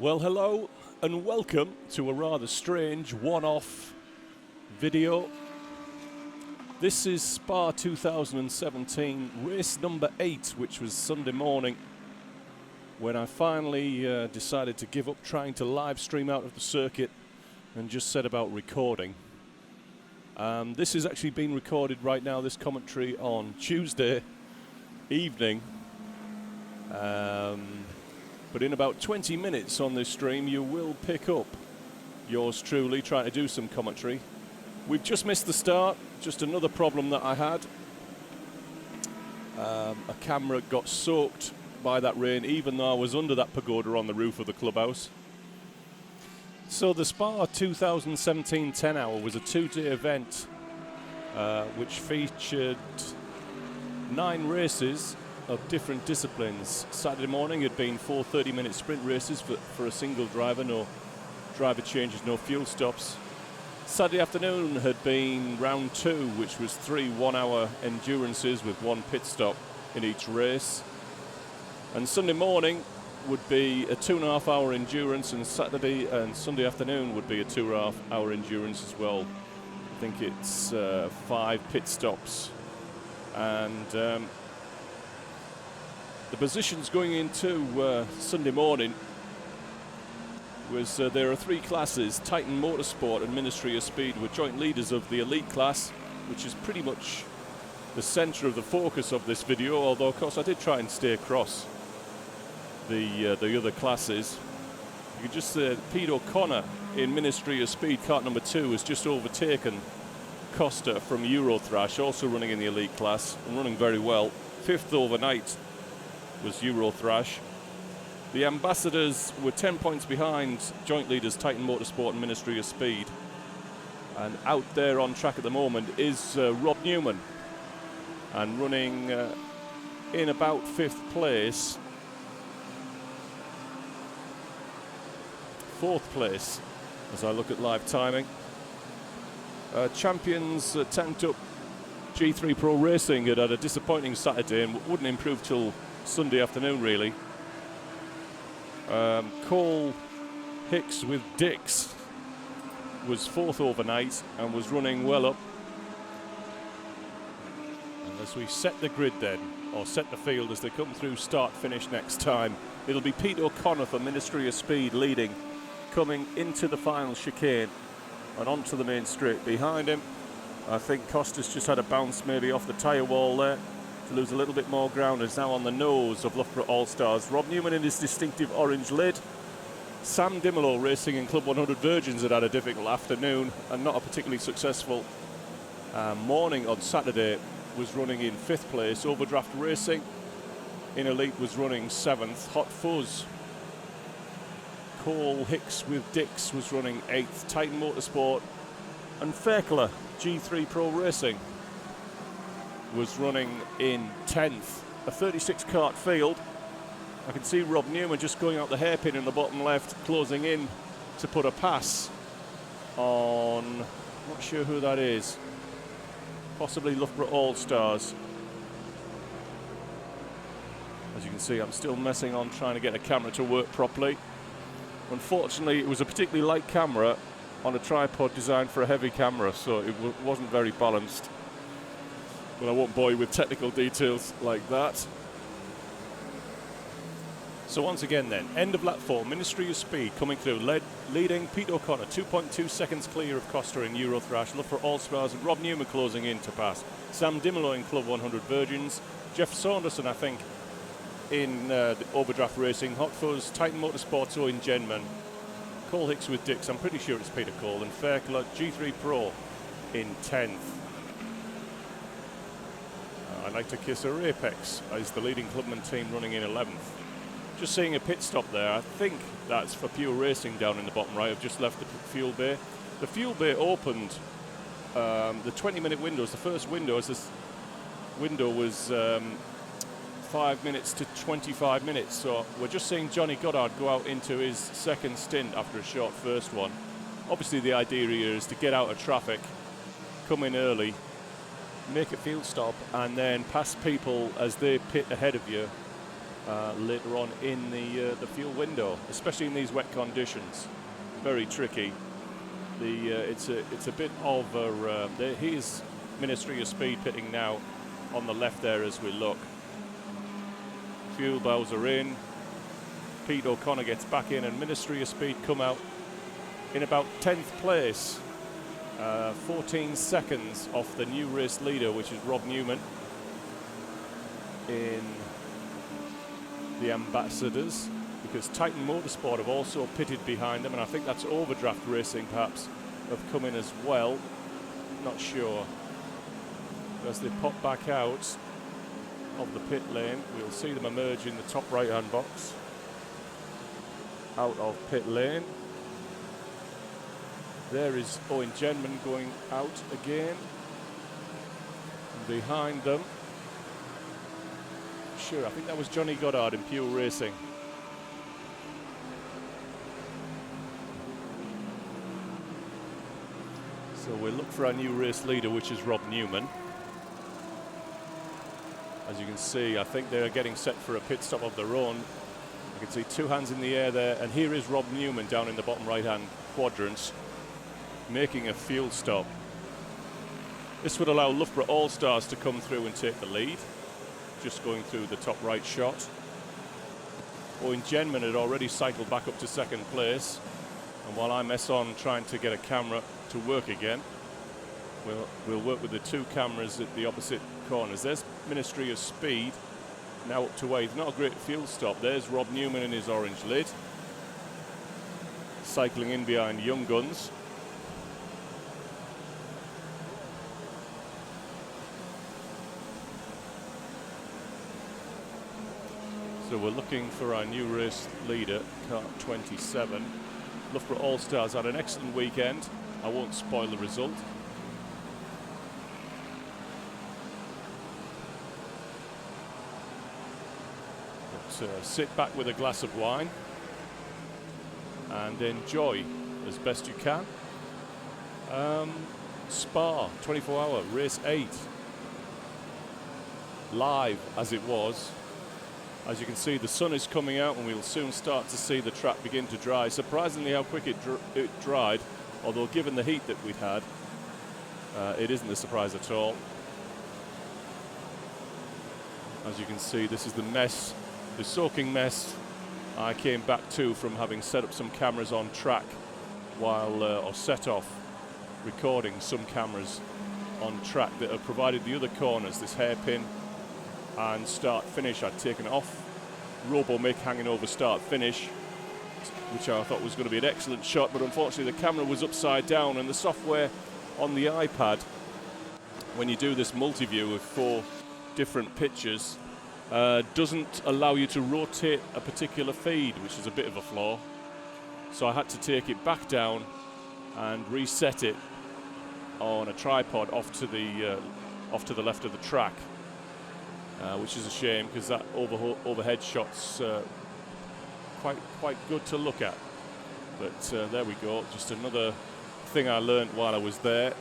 Well, hello and welcome to a rather strange one-off video. This is Spa 2017 race number 8, which was Sunday morning when I finally decided to give up trying to live stream out of the circuit and just set about recording. This is actually being recorded right now, this commentary, on Tuesday evening. But in about 20 minutes on this stream, you will pick up yours truly trying to do some commentary. We've just missed the start, just another problem that I had. A camera got soaked by that rain, even though I was under that pagoda on the roof of the clubhouse. So the Spa 2017 10 hour was a 2-day event which featured 9 races of different disciplines. Saturday morning had been 4 30-minute sprint races for a single driver, no driver changes, no fuel stops. Saturday afternoon had been round 2, which was 3 one-hour endurances with 1 pit stop in each race. And Sunday morning would be a 2.5-hour endurance, and Saturday and Sunday afternoon would be a 2.5-hour endurance as well. I think it's 5 pit stops. And the positions going into Sunday morning was there are 3 classes. Titan Motorsport and Ministry of Speed were joint leaders of the elite class, which is pretty much the centre of the focus of this video, although of course I did try and stay across the other classes. You can just say Pete O'Connor in Ministry of Speed, kart number 2, has just overtaken Costa from Eurothrash, also running in the elite class and running very well. 5th overnight was Eurothrash. The ambassadors were 10 points behind joint leaders Titan Motorsport and Ministry of Speed. And out there on track at the moment is Rob Newman, and running in about 5th place. 4th place as I look at live timing. Champions tanked up G3 Pro Racing had a disappointing Saturday and wouldn't improve till Sunday afternoon, really. Cole Hicks with Dix was 4th overnight and was running well up. And as we set the grid then, or set the field as they come through start-finish next time, it'll be Pete O'Connor for Ministry of Speed leading, coming into the final chicane and onto the main straight. Behind him, I think Costa's just had a bounce maybe off the tyre wall there to lose a little bit more ground. Is now on the nose of Loughborough All-Stars. Rob Newman in his distinctive orange lid. Sam Dimolo racing in Club 100 Virgins had a difficult afternoon and not a particularly successful morning on Saturday. Was running in 5th place. Overdraft Racing in Elite was running 7th. Hot Fuzz, Cole Hicks with Dix was running 8th. Titan Motorsport and Fairclough G3 Pro Racing was running in 10th. A 36 kart field. I can see Rob Newman just going out the hairpin in the bottom left, closing in to put a pass on, not sure who that is, possibly Loughborough All-Stars. As you can see, I'm still messing on trying to get a camera to work properly. Unfortunately, it was a particularly light camera on a tripod designed for a heavy camera, so it wasn't very balanced. Well, I won't bore you with technical details like that. So once again then, end of lap 4, Ministry of Speed coming through, leading Pete O'Connor, 2.2 seconds clear of Costa in Eurothrash. Loughborough All-Stars and Rob Newman closing in to pass. Sam Dimolo in Club 100 Virgins. Jeff Saunderson, I think, in the Overdraft Racing. Hot Fuzz, Titan Motorsports in Genman. Cole Hicks with Dix, I'm pretty sure it's Peter Cole. And Fairclough G3 Pro in 10th. I'd like to kiss her Apex as the leading clubman team running in 11th. Just seeing a pit stop there. I think that's for Pure Racing down in the bottom right. I've just left the fuel bay. The fuel bay opened the 20-minute windows. The first window, as this window was 5 minutes to 25 minutes. So we're just seeing Johnny Goddard go out into his second stint after a short first one. Obviously the idea here is to get out of traffic, come in early, make a field stop, and then pass people as they pit ahead of you later on in the fuel window, especially in these wet conditions. Very tricky. It's a bit of a. Here's Ministry of Speed pitting now on the left there as we look. Fuel bows are in. Pete O'Connor gets back in, and Ministry of Speed come out in about 10th place, 14 seconds off the new race leader, which is Rob Newman in the Ambassadors, because Titan Motorsport have also pitted behind them, and I think that's Overdraft Racing perhaps have come in as well. Not sure. As they pop back out of the pit lane, we'll see them emerge in the top right-hand box. Out of pit lane. There is Owen Genman going out again. And behind them, sure, I think that was Johnny Goddard in Pure Racing. So we'll look for our new race leader, which is Rob Newman. As you can see, I think they're getting set for a pit stop of their own. You can see two hands in the air there, and here is Rob Newman down in the bottom right-hand quadrant, making a fuel stop. This would allow Loughborough All-Stars to come through and take the lead, just going through the top right shot. Owen Genman had already cycled back up to second place, and while I mess on trying to get a camera to work again, we'll work with the two cameras at the opposite corners. There's Ministry of Speed now up to 8th. Not a great fuel stop. There's Rob Newman in his orange lid, cycling in behind Young Guns. So we're looking for our new race leader, car 27. Loughborough All-Stars had an excellent weekend. I won't spoil the result. But sit back with a glass of wine and enjoy as best you can. Spa, 24-hour, race 8. Live as it was. As you can see, the sun is coming out and we'll soon start to see the track begin to dry. Surprisingly how quick it dried, although given the heat that we'd had, it isn't a surprise at all. As you can see, this is the mess, the soaking mess I came back to from having set up some cameras on track while, or set off recording some cameras on track that have provided the other corners, this hairpin and start finish. I'd taken off Robo-Mick hanging over start finish, which I thought was going to be an excellent shot, but unfortunately the camera was upside down, and the software on the iPad, when you do this multi-view with 4 different pictures, doesn't allow you to rotate a particular feed, which is a bit of a flaw. So I had to take it back down and reset it on a tripod off to the left of the track. Which is a shame, because that overhead shot's quite good to look at. But there we go, just another thing I learned while I was there.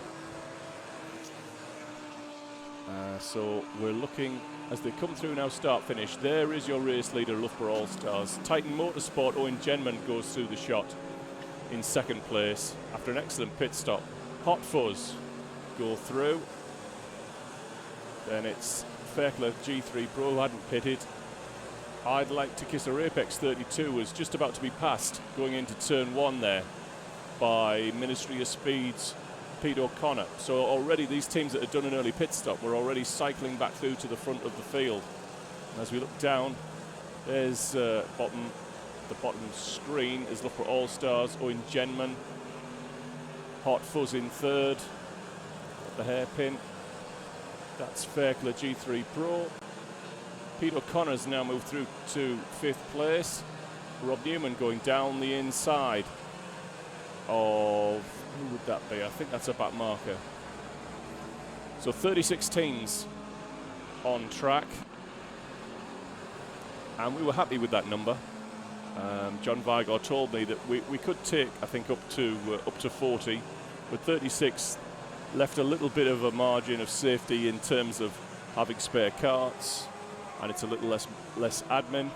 So we're looking, as they come through now, start finish. There is your race leader, Loughborough All-Stars. Titan Motorsport, Owen Genman goes through the shot in second place after an excellent pit stop. Hot Fuzz go through. Then it's Fairclough G3 Pro, who hadn't pitted. I'd Like to Kiss a Apex 32 was just about to be passed going into turn 1 there by Ministry of Speed's Pete O'Connor. So already these teams that had done an early pit stop were already cycling back through to the front of the field. And as we look down, there's the bottom screen is Loughborough All-Stars, Owen Genman, Hot Fuzz in third, the hairpin. That's Fairclough G3 Pro. Pete O'Connor's now moved through to 5th place. Rob Newman going down the inside of, who would that be? I think that's a back marker. So 36 teams on track. And we were happy with that number. John Vigor told me that we could take, I think, up to 40, but 36 left a little bit of a margin of safety in terms of having spare carts, and it's a little less admin.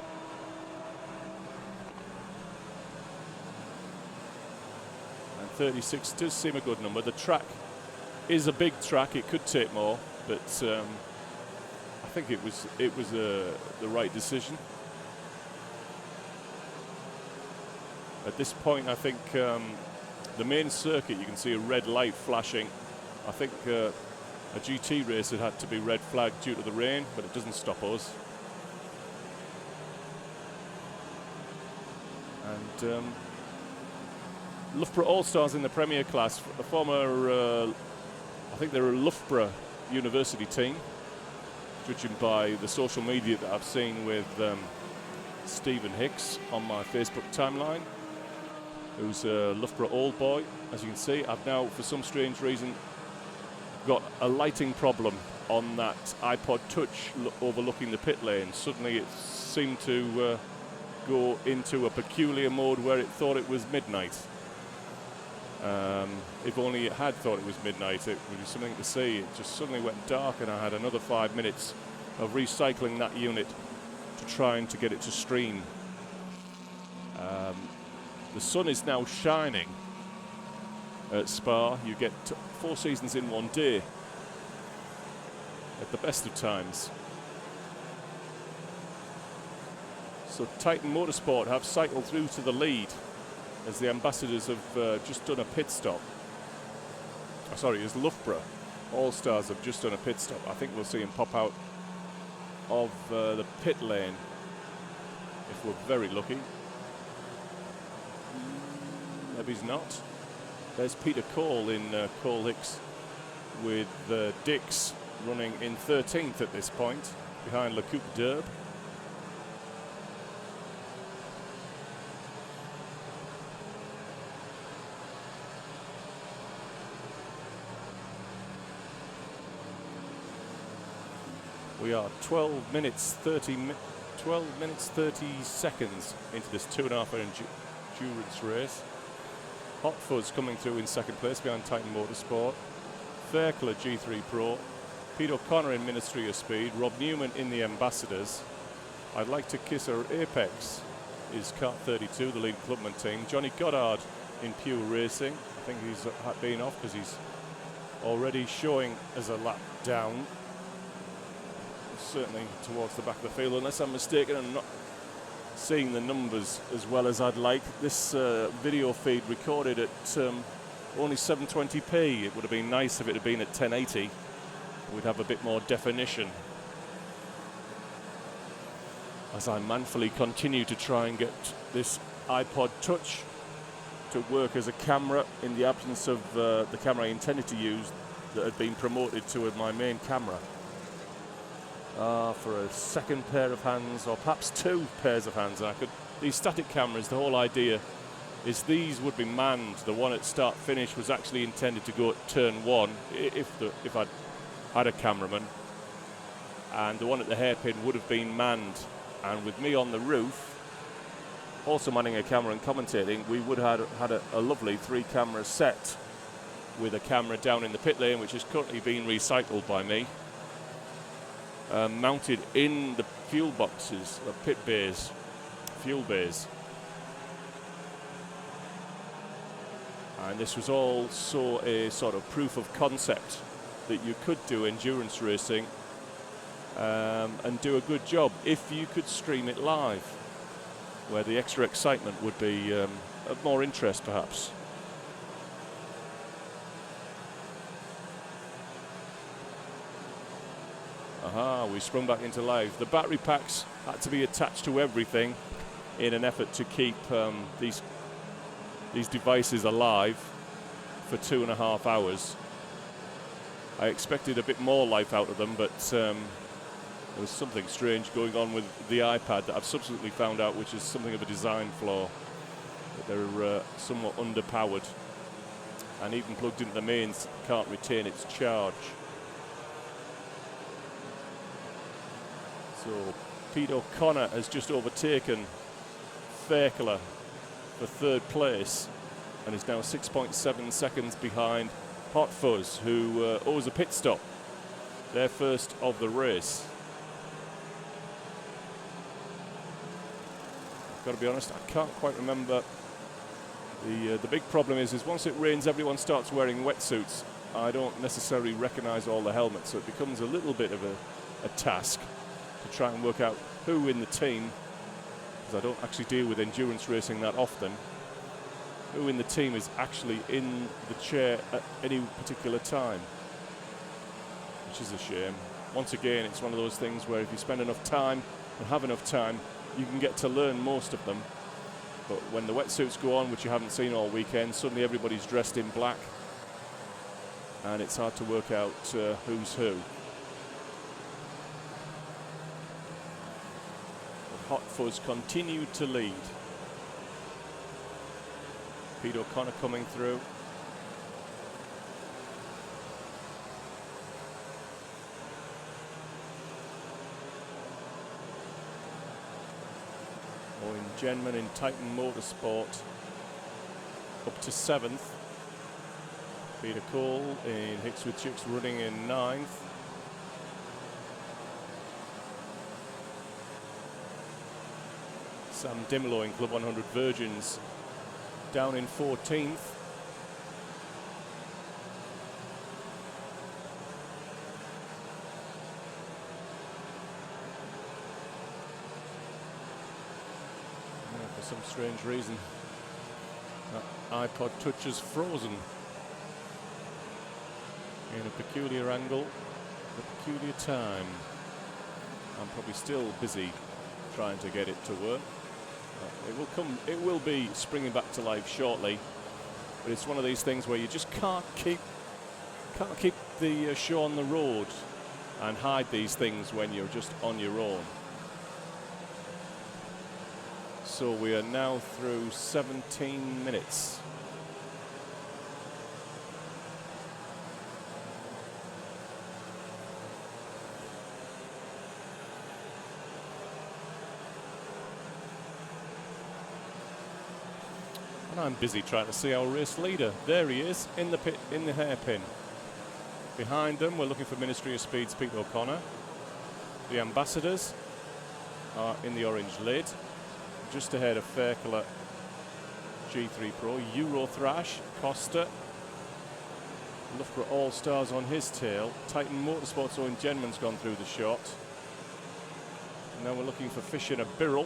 And 36 does seem a good number. The track is a big track; it could take more, but I think it was the right decision. At this point, I think the main circuit, you can see a red light flashing. I think a GT race had to be red flagged due to the rain, but it doesn't stop us. And Loughborough All-Stars in the Premier class, a former, I think they're a Loughborough University team, judging by the social media that I've seen with Stephen Hicks on my Facebook timeline, who's a Loughborough old boy. As you can see, I've now, for some strange reason, got a lighting problem on that iPod Touch overlooking the pit lane. Suddenly it seemed to go into a peculiar mode where it thought it was midnight. If only it had thought it was midnight, it would be something to see. It just suddenly went dark, and I had another 5 minutes of recycling that unit to trying to get it to stream. The sun is now shining at Spa. You get 4 seasons in one day at the best of times. So Titan Motorsport have cycled through to the lead as the ambassadors have just done a pit stop. Oh, sorry, as Loughborough All-Stars have just done a pit stop. I think we'll see him pop out of the pit lane if we're very lucky. Maybe he's not. There's Peter Cole in Cole Hicks with Dix running in 13th at this point, behind Le Coupe d'Herbe. We are 12 minutes 30 seconds into this 2.5-hour endurance race. Hot Fuzz coming through in second place behind Titan Motorsport. Fairclough G3 Pro. Pete O'Connor in Ministry of Speed. Rob Newman in the Ambassadors. I'd Like to Kiss Her Apex is Kart 32, the lead Clubman team. Johnny Goddard in Pure Racing. I think he's been off because he's already showing as a lap down. Certainly towards the back of the field, unless I'm mistaken. I'm not seeing the numbers as well as I'd like. This video feed recorded at only 720p. It would have been nice if it had been at 1080. We'd have a bit more definition. As I manfully continue to try and get this iPod Touch to work as a camera in the absence of the camera I intended to use that had been promoted to my main camera. For a second pair of hands, or perhaps 2 pairs of hands. And these static cameras, the whole idea is these would be manned. The one at start finish was actually intended to go at turn 1 if I'd had a cameraman, and the one at the hairpin would have been manned. And with me on the roof, also manning a camera and commentating, we would have had a lovely 3-camera set with a camera down in the pit lane, which is currently being recycled by me. Mounted in the fuel boxes, pit bays, fuel bays. And this was also a sort of proof of concept that you could do endurance racing and do a good job if you could stream it live, where the extra excitement would be of more interest perhaps. Aha, we sprung back into life. The battery packs had to be attached to everything in an effort to keep these devices alive for 2.5 hours. I expected a bit more life out of them, but there was something strange going on with the iPad that I've subsequently found out, which is something of a design flaw. That they're somewhat underpowered, and even plugged into the mains can't retain its charge. So Pete O'Connor has just overtaken Fairclough for 3rd place and is now 6.7 seconds behind Hot Fuzz, who owes a pit stop, their first of the race. got to be honest, I can't quite remember. The big problem is once it rains, everyone starts wearing wetsuits. I don't necessarily recognise all the helmets, so it becomes a little bit of a task to try and work out who in the team, because I don't actually deal with endurance racing that often, who in the team is actually in the chair at any particular time, which is a shame. Once again, it's one of those things where if you spend enough time and have enough time, you can get to learn most of them. But when the wetsuits go on, which you haven't seen all weekend, suddenly everybody's dressed in black, and it's hard to work out who's who. But Hot Fuzz continued to lead. Pete O'Connor coming through. Owen Genman in Titan Motorsport up to 7th. Peter Cole in Hicks with Chicks running in 9th. Sam Dimelo in Club 100 Virgins down in 14th. For some strange reason, that iPod Touch is frozen in a peculiar angle, a peculiar time. I'm probably still busy trying to get it to work. It will come. It will be springing back to life shortly, but it's one of these things where you just can't keep the show on the road and hide these things when you're just on your own. So we are now through 17 minutes. And I'm busy trying to see our race leader. There he is, in the pit, in the hairpin. Behind them, we're looking for Ministry of Speed's Pete O'Connor. The ambassadors are in the orange lid. Just ahead of Fairclough G3 Pro, Euro Thrash, Costa, Loughborough All-Stars on his tail. Titan Motorsport's Owen Genman's gone through the shot. And now we're looking for Fish in a Birrell,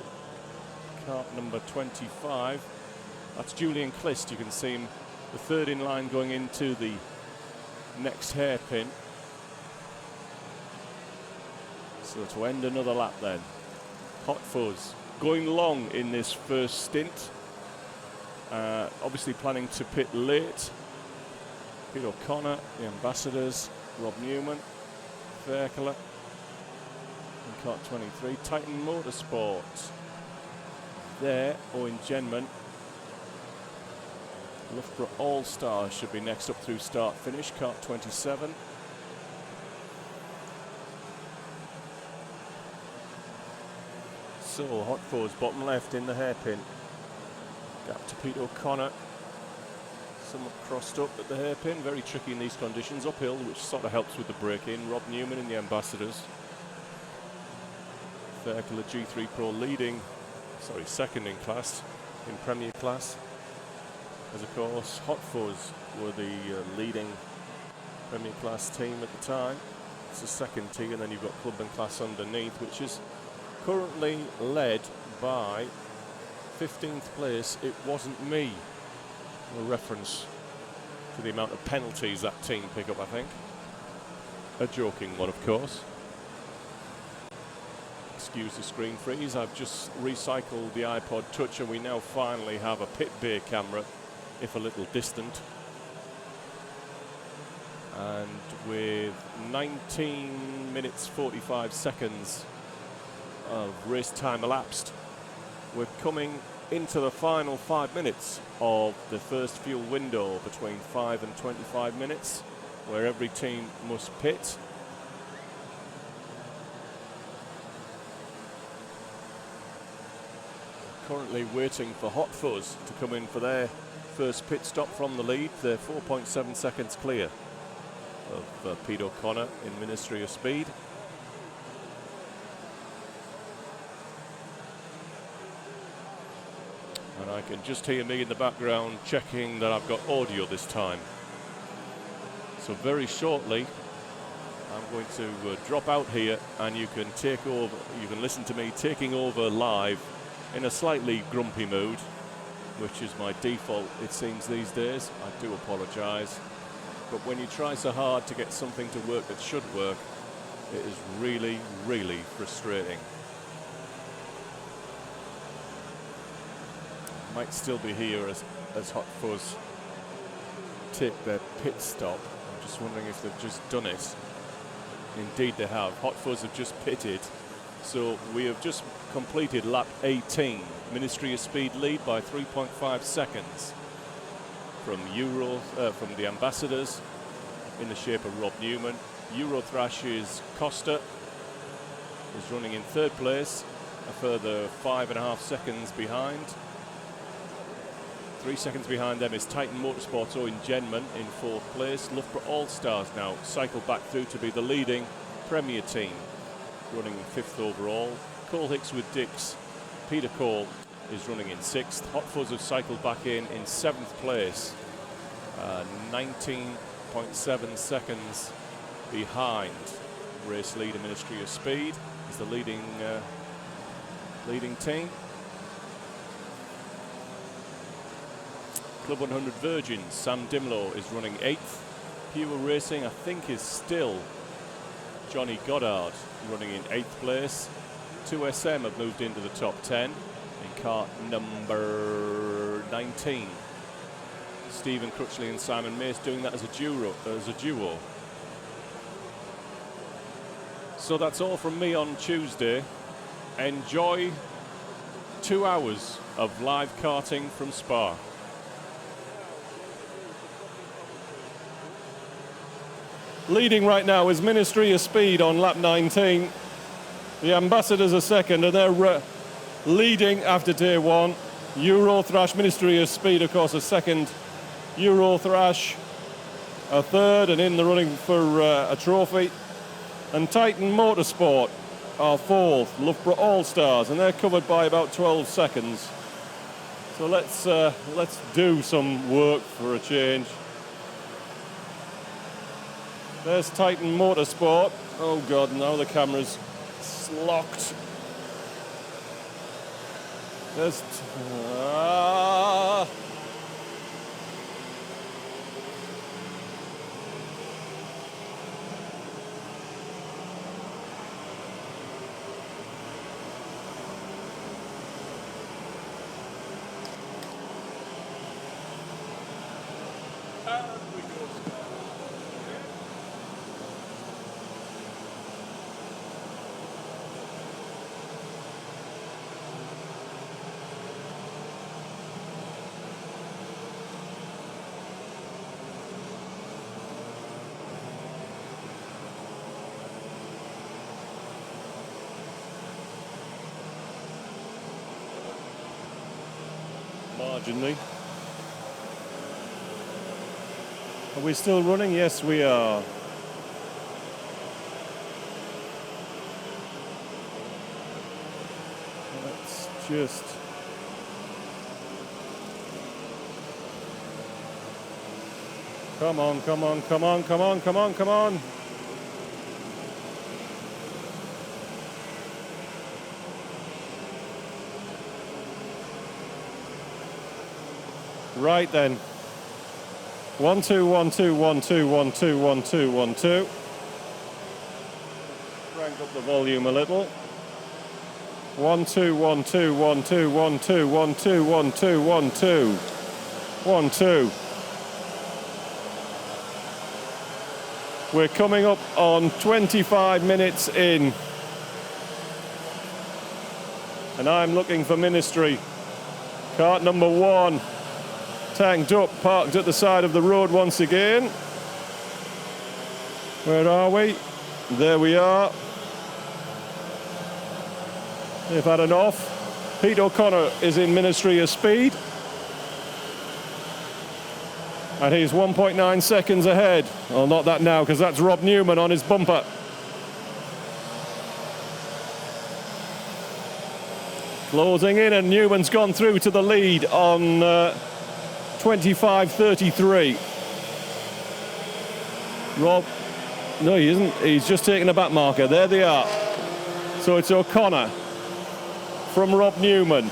cart number 25. That's Julian Clist, you can see him, the third in line going into the next hairpin. So to end another lap then, Hot Fuzz going long in this first stint. Obviously planning to pit late. Pete O'Connor, the ambassadors, Rob Newman, Fairclough, and Cart 23. Titan Motorsport. There, Owen Genman. Loughborough All-Stars should be next up through start-finish, Cart 27. So, Hot Fuzz bottom left in the hairpin. Gap to Pete O'Connor. Somewhat crossed up at the hairpin. Very tricky in these conditions. Uphill, which sort of helps with the break-in. Rob Newman in the ambassadors. Fairclough G3 Pro leading, second in class, in Premier class. As of course, Hot Fuzz were the leading Premier class team at the time. It's the second tier, and then you've got Club and Class underneath, which is currently led by 15th place, It Wasn't Me. A reference to the amount of penalties that team pick up, I think. A joking one, of course. Excuse the screen freeze. I've just recycled the iPod Touch, and we now finally have a pit bay camera, if a little distant. And with 19 minutes 45 seconds of race time elapsed, we're coming into the final 5 minutes of the first fuel window, between 5 and 25 minutes, where every team must pit. Currently waiting for Hot Fuzz to come in for their first pit stop from the lead. They're 4.7 seconds clear of Pete O'Connor in Ministry of Speed. And I can just hear me in the background checking that I've got audio this time. So very shortly, I'm going to drop out here, and you can take over. You can listen to me taking over live in a slightly grumpy mood, which is my default, it seems, these days. I do apologise. But when you try so hard to get something to work that should work, it is really, really frustrating. Might still be here as Hot Fuzz take their pit stop. I'm just wondering if they've just done it. Indeed they have. Hot Fuzz have just pitted. So we have just completed lap 18. Ministry of Speed lead by 3.5 seconds from the ambassadors in the shape of Rob Newman. Eurothrash's Costa is running in third place, a further 5.5 seconds behind. 3 seconds behind them is Titan Motorsport's Owen Genman in fourth place. Loughborough All-Stars now cycle back through to be the leading Premier team, running fifth overall. Cole Hicks with Dix. Peter Cole is running in sixth. Hot Fuzz have cycled back in seventh place, 19.7 seconds behind race leader Ministry of Speed is the leading team. Club 100 Virgin, Sam Dimlow is running 8th. Pure Racing, I think, is still Johnny Goddard running in 8th place. 2SM have moved into the top 10 in kart number 19. Stephen Crutchley and Simon Mace doing that as a duo. So that's all from me on Tuesday. Enjoy 2 hours of live karting from Spa. Leading right now is Ministry of Speed on lap 19. The Ambassadors are second, and they're leading after day one. Eurothrash, Ministry of Speed, of course, a second. Eurothrash a third, and in the running for a trophy. And Titan Motorsport are fourth. Loughborough All-Stars, and they're covered by about 12 seconds. So let's do some work for a change. There's Titan Motorsport. Oh God, now the camera's locked. There's... marginally. Are we still running? Yes, we are. Let's just... Come on, come on, come on, come on, come on, come on. Right then. 1 2 1 2 1 2 1 2 1 2 1 2. Crank up the volume a little. 1 2 1 2 1 2 1 2 1 2 1 2 1 2 1 2. We're coming up on 25 minutes in, and I'm looking for Ministry. Kart number 1. Tanked up, parked at the side of the road once again. Where are we? There we are. They've had an off. Pete O'Connor is in Ministry of Speed. And he's 1.9 seconds ahead. Well, not that now, because that's Rob Newman on his bumper. Closing in, and Newman's gone through to the lead on 25.33. Rob, no, he isn't. He's just taken a back marker. There they are. So it's O'Connor from Rob Newman.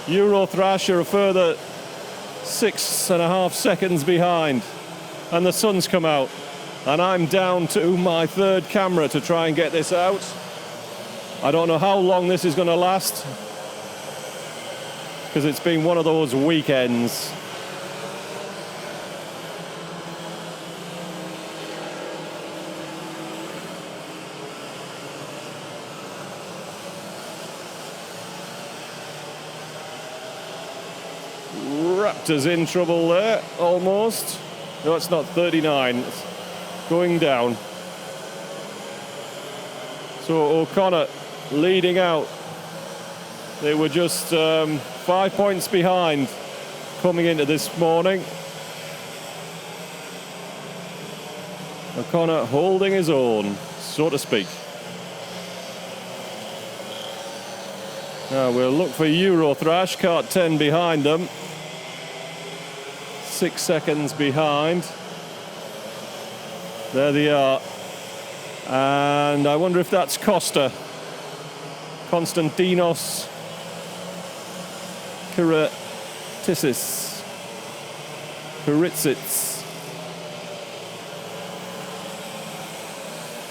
Eurothrash are a further 6.5 seconds behind. And the sun's come out. And I'm down to my third camera to try and get this out. I don't know how long this is going to last, because it's been one of those weekends. Raptors in trouble there, almost. No, it's not 39. It's going down. So O'Connor leading out. They were just 5 points behind coming into this morning. O'Connor holding his own, so to speak. Now we'll look for Eurothrash, kart 10 behind them. 6 seconds behind. There they are. And I wonder if that's Costa. Konstantinos Karitsits.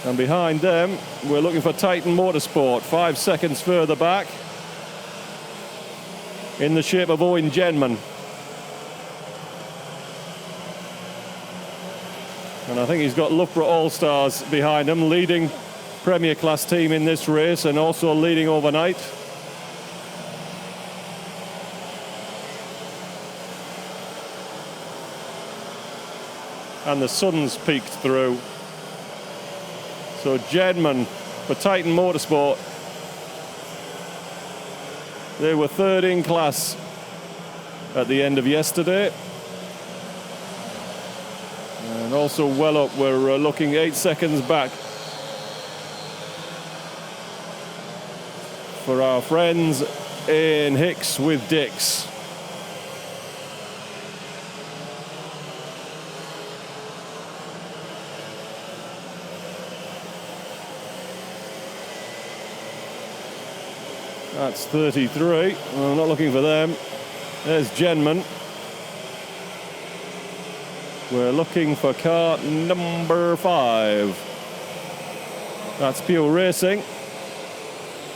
And behind them, we're looking for Titan Motorsport, 5 seconds further back, in the shape of Owen Genman. And I think he's got Loughborough All-Stars behind him, leading Premier Class team in this race and also leading overnight. And the sun's peeked through. So Genman for Titan Motorsport. They were third in class at the end of yesterday. And also well up, we're looking 8 seconds back for our friends in Hicks with Dix. That's 33. I'm not looking for them. There's Genman. We're looking for car number 5. That's Pure Racing.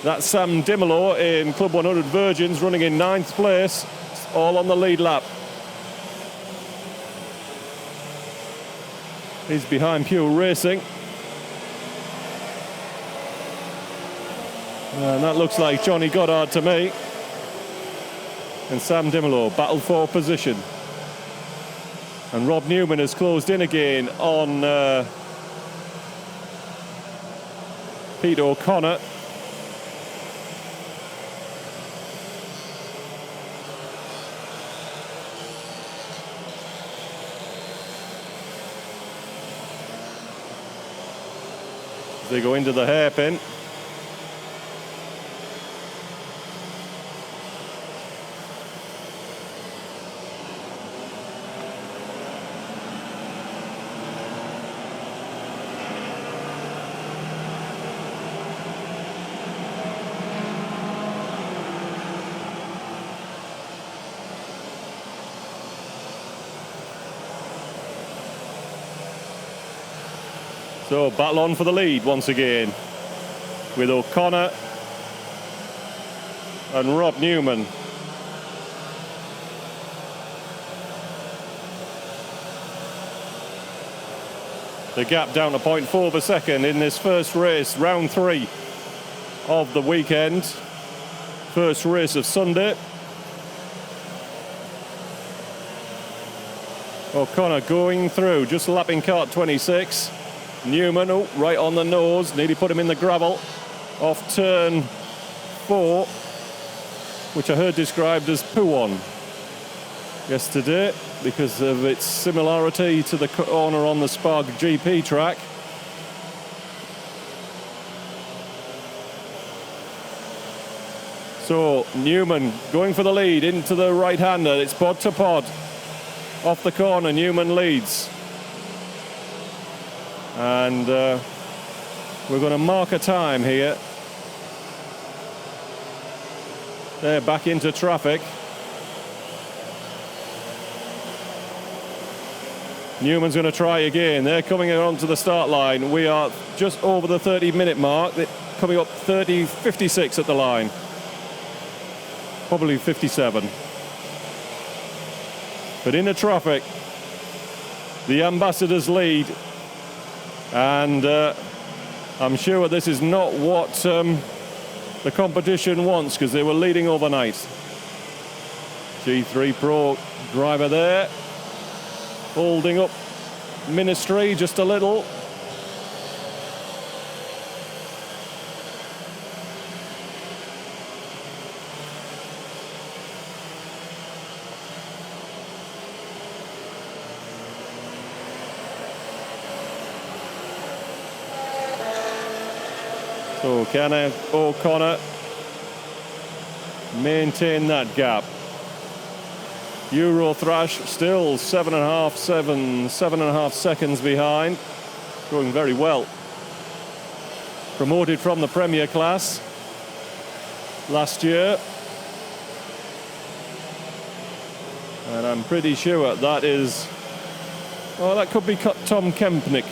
That's Sam Dimolo in Club 100 Virgins, running in 9th place, all on the lead lap. He's behind Pure Racing. And that looks like Johnny Goddard to me. And Sam Dimolo, battle for position. And Rob Newman has closed in again on Pete O'Connor. They go into the hairpin. So battle on for the lead once again with O'Connor and Rob Newman. The gap down to 0.4 per second in this first race, round 3 of the weekend. First race of Sunday. O'Connor going through, just lapping kart 26. Newman, oh, right on the nose, nearly put him in the gravel off turn 4, which I heard described as Poo-on yesterday because of its similarity to the corner on the Spark GP track. So Newman going for the lead into the right-hander. It's pod to pod. Off the corner, Newman leads. And we're going to mark a time here. They're back into traffic. Newman's going to try again. They're coming onto the start line. We are just over the 30-minute mark. They're coming up 30:56 at the line. Probably 57. But in the traffic, the ambassadors lead. And I'm sure this is not what the competition wants, because they were leading overnight. G3 Pro driver there. Holding up Ministry just a little. So can O'Connor maintain that gap? Euro Thrash still 7.5 seconds behind. Going very well. Promoted from the Premier class last year. And I'm pretty sure that is... Oh, that could be Tom Kempnick.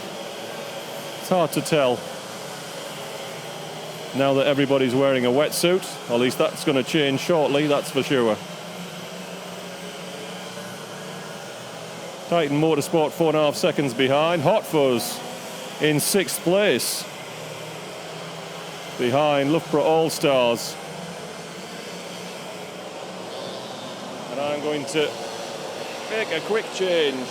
It's hard to tell. Now that everybody's wearing a wetsuit, at least that's going to change shortly, that's for sure. Titan Motorsport 4.5 seconds behind. Hot Fuzz in 6th place. Behind Loughborough All-Stars. And I'm going to make a quick change.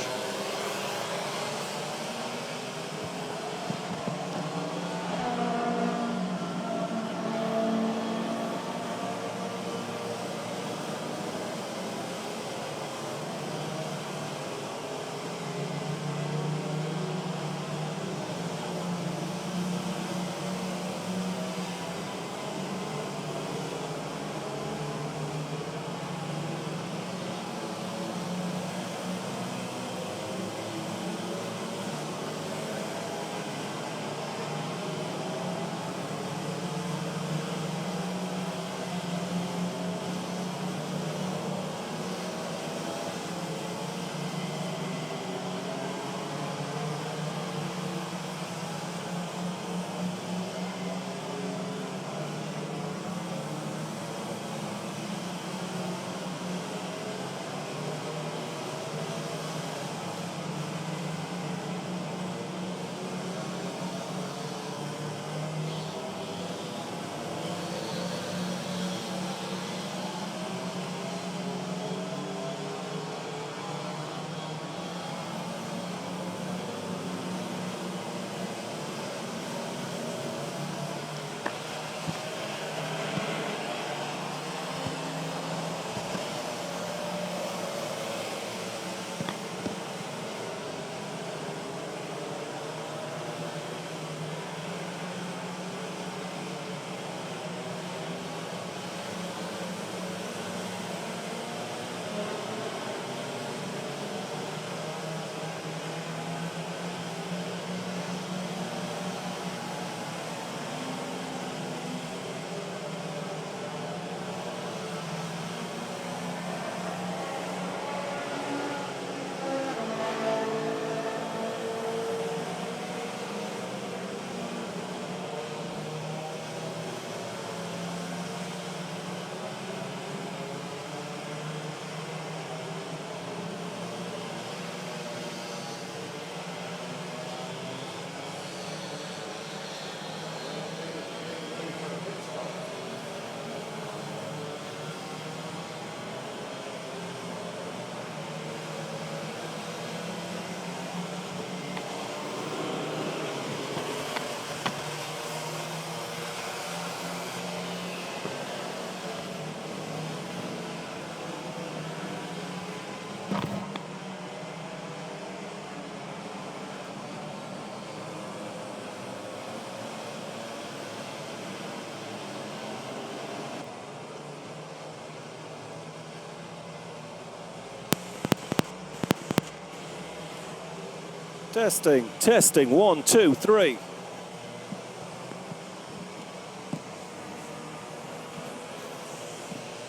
Testing, testing, 1, 2, 3.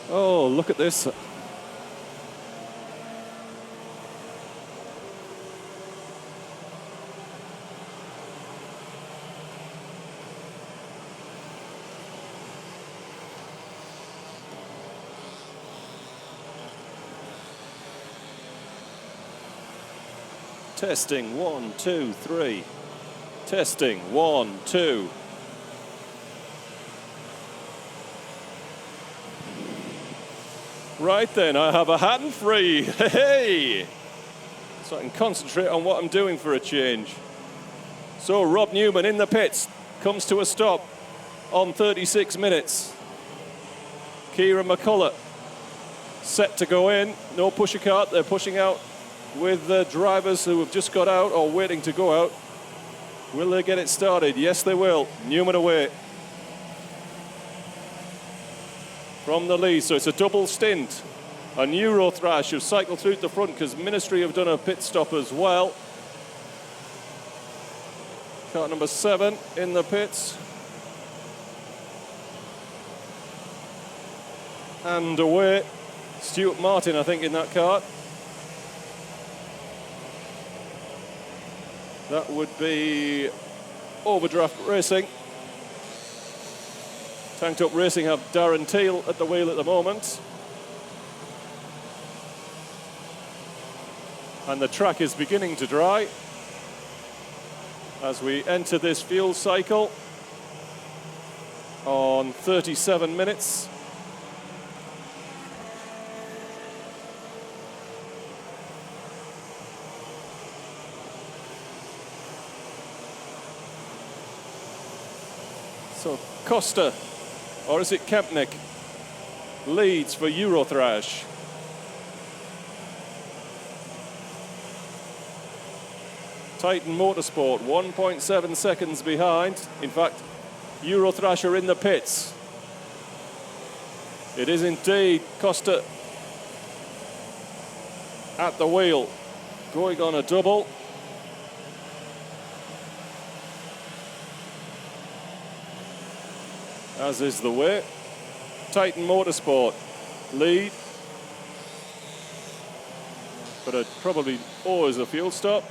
Oh, look at this. Testing, 1, 2, 3. Testing, 1, 2. Right then, I have a hand free. Hey! So I can concentrate on what I'm doing for a change. So Rob Newman in the pits comes to a stop on 36 minutes. Kieran McCullough set to go in. No pusher cart, they're pushing out with the drivers who have just got out or waiting to go out. Will they get it started? Yes, they will. Newman away from the lead, so it's a double stint. And Eurothrash have cycled through the front because Ministry have done a pit stop as well. Car number 7 in the pits. And away, Stuart Martin, I think, in that car. That would be Overdraft Racing. Tanked Up Racing have Darren Teal at the wheel at the moment. And the track is beginning to dry as we enter this fuel cycle on 37 minutes. So Costa, or is it Kempnick, leads for Eurothrash. Titan Motorsport 1.7 seconds behind. In fact, Eurothrash are in the pits. It is indeed Costa at the wheel, going on a double. As is the way. Titan Motorsport lead. But it probably always a fuel stop.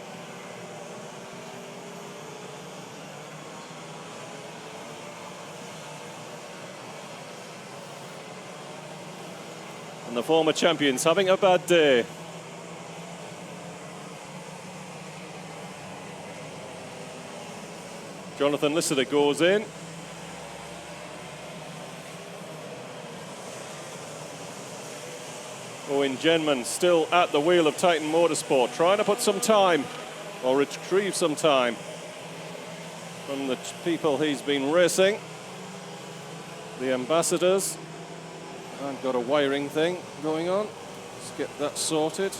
And the former champions having a bad day. Jonathan Lister goes in. Owen Genman still at the wheel of Titan Motorsport, trying to put some time or retrieve some time from the people he's been racing. The ambassadors. I've got a wiring thing going on. Let's get that sorted.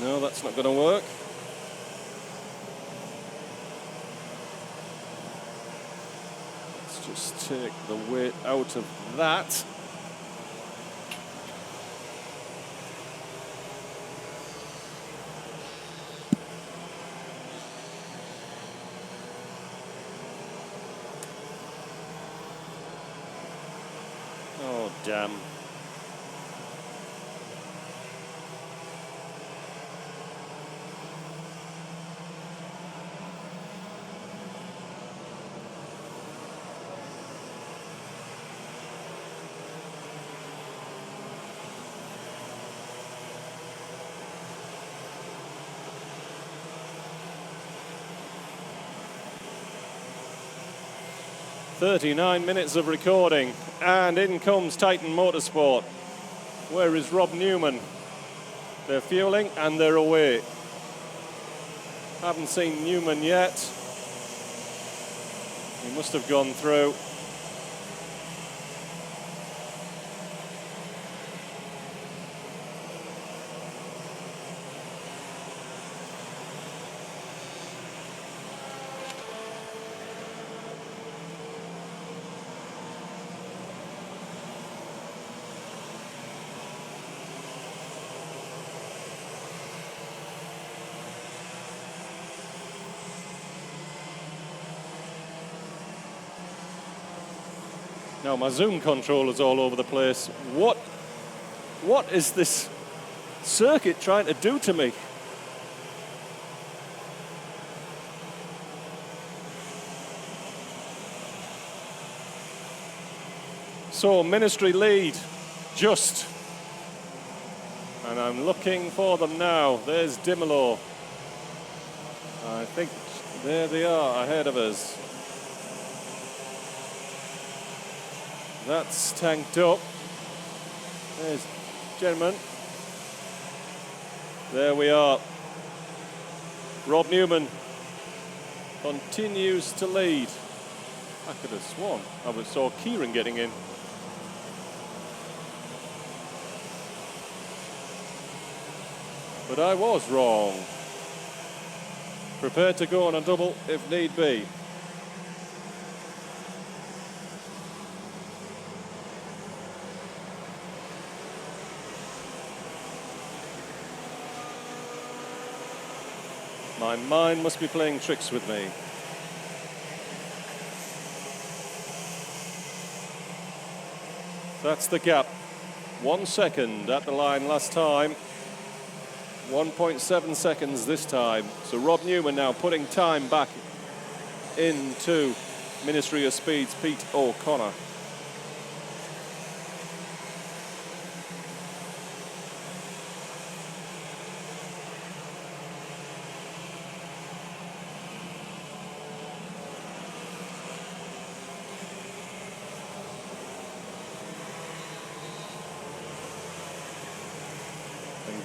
No, that's not going to work. Let's just take the weight out of that. Oh, damn. "39 minutes of recording, and in comes Titan Motorsport. Where is Rob Newman? They're fueling and they're away. Haven't seen Newman yet. He must have gone through. Now my zoom controller's all over the place. What is this circuit trying to do to me? So Ministry lead, just. And I'm looking for them now. There's Dimelo. I think there they are ahead of us. That's tanked up. There's gentlemen. There we are. Rob Newman continues to lead. I could have sworn I saw Kieran getting in. But I was wrong. Prepared to go on a double if need be. My mind must be playing tricks with me. That's the gap. 1 second at the line last time. 1.7 seconds this time. So Rob Newman now putting time back into Ministry of Speed's Pete O'Connor.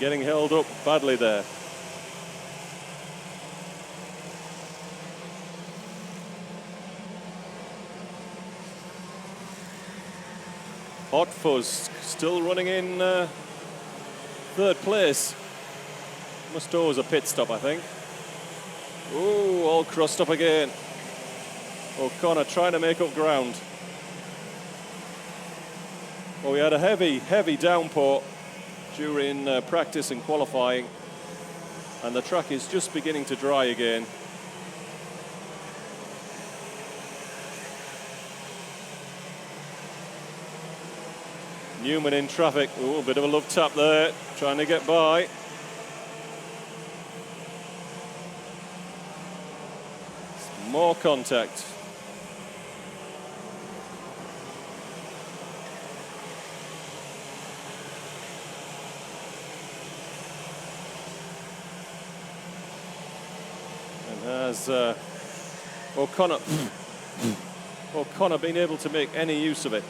Getting held up badly there. Hot Fuzz still running in third place. Must owe us a pit stop, I think. Ooh, all crossed up again. O'Connor trying to make up ground. Well, we had a heavy downpour during practice and qualifying, and the track is just beginning to dry again. Newman in traffic. Ooh, a bit of a love tap there, trying to get by. More contact. Has O'Connor been able to make any use of it?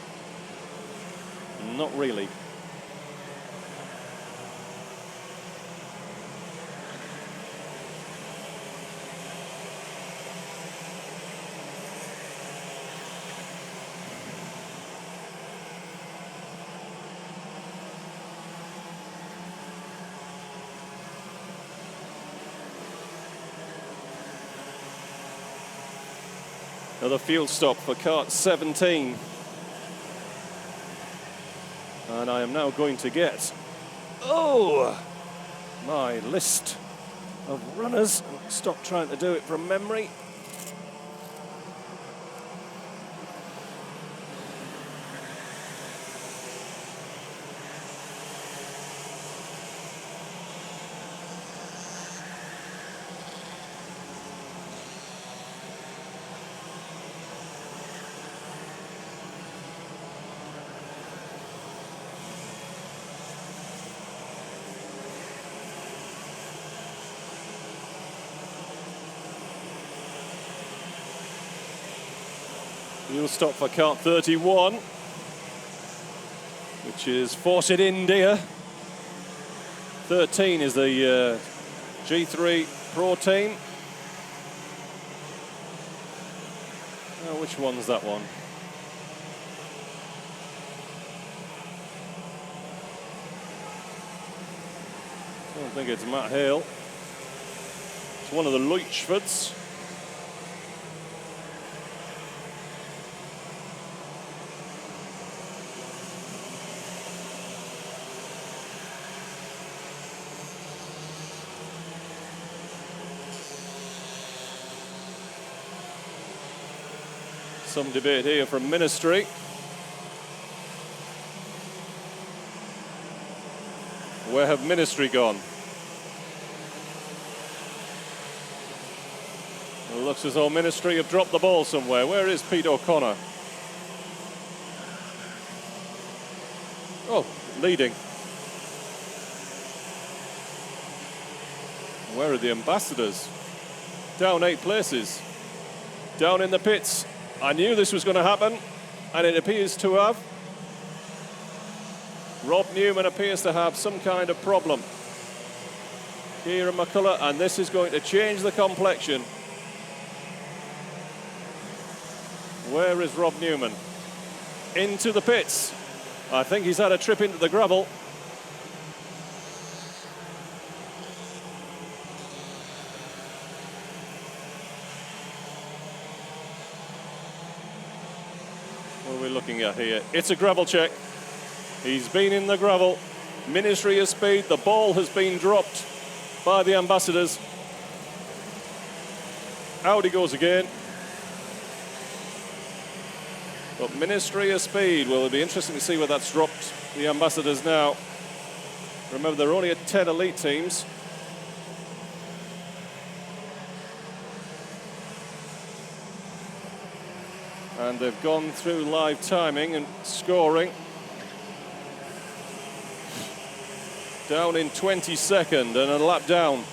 Not really. Another field stop for kart 17. And I am now going to get, my list of runners. Stop trying to do it from memory. We'll stop for kart 31, which is Force It India. 13 is the G3 Pro team. Oh, which one's that one? I don't think it's Matt Hale. It's one of the Leitchfords. Some debate here from Ministry. Where have Ministry gone? It looks as though Ministry have dropped the ball somewhere. Where is Pete O'Connor? Oh, leading. Where are the ambassadors? Down 8 places. Down in the pits. I knew this was going to happen, and it appears to have. Rob Newman appears to have some kind of problem. Kieran McCullough, and this is going to change the complexion. Where is Rob Newman? Into the pits. I think he's had a trip into the gravel. What are we looking at here? It's a gravel check. He's been in the gravel. Ministry of Speed. The ball has been dropped by the ambassadors. Out he goes again. But Ministry of Speed, well, it'll be interesting to see where that's dropped the ambassadors now. Remember, there are only 10 elite teams. And they've gone through live timing and scoring. Down in 22nd and a lap down.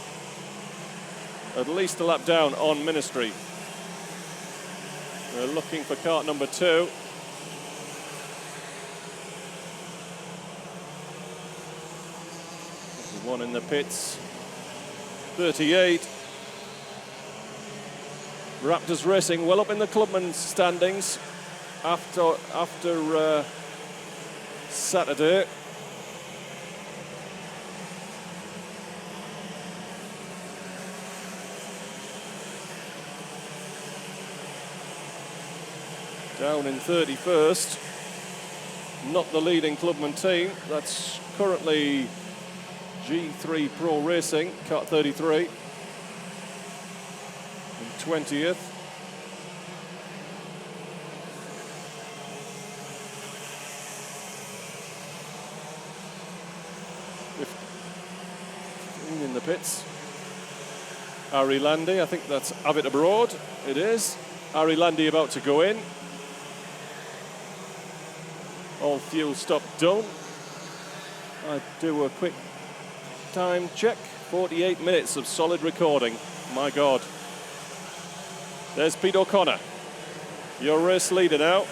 At least a lap down on Ministry. We're looking for kart number 2. One in the pits. 38. Raptors Racing well up in the Clubman standings after Saturday. Down in 31st, not the leading Clubman team. That's currently G3 Pro Racing, kart 33. In 20th. In the pits. Ari Landy, I think that's Abbott Abroad. It is. Ari Landy about to go in. All fuel stop done. I do a quick time check. 48 minutes of solid recording. My God. There's Pete O'Connor, your race leader now.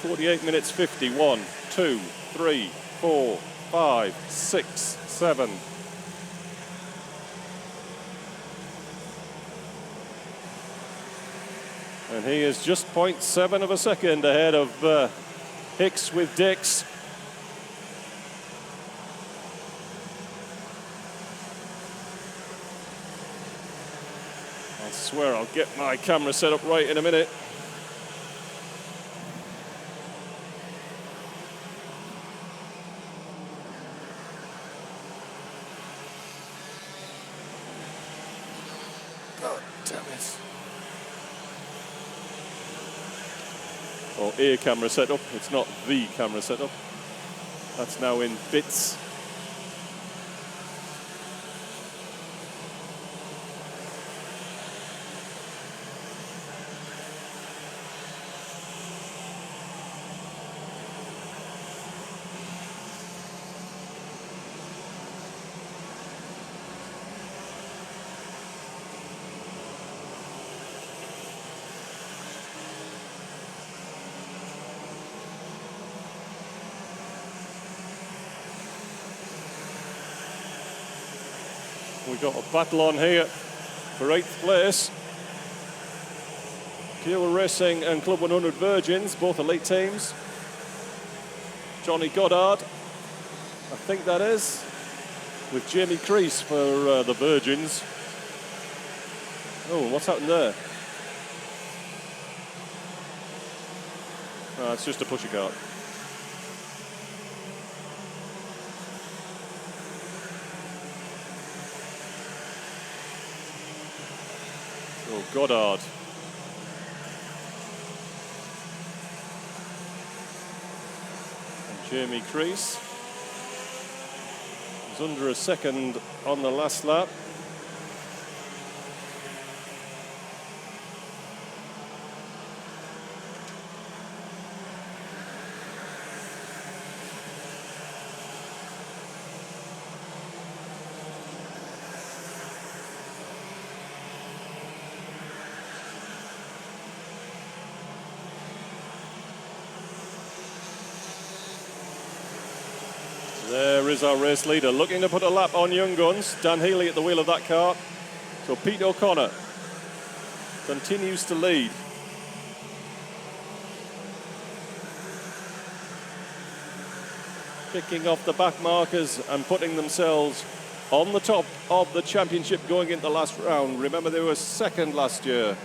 .48 minutes 50. 1, 2, 3, 4, 5, 6, 7. And he is just 0.7 of a second ahead of Hicks with Dix. I swear I'll get my camera set up right in a minute. God damn it. Or a camera setup. It's not the camera setup. That's now in bits. We've got a battle on here for 8th place. Pure Racing and Club 100 Virgins, both elite teams. Johnny Goddard, I think that is, with Jamie Crease for the Virgins. Oh, what's happened there? Oh, it's just a pusher cart. Oh, Goddard. And Jamie Crease was under a second on the last lap. There is our race leader, looking to put a lap on Young Guns. Dan Healy at the wheel of that car. So Pete O'Connor continues to lead. Picking off the back markers and putting themselves on the top of the championship going into the last round. Remember, they were second last year.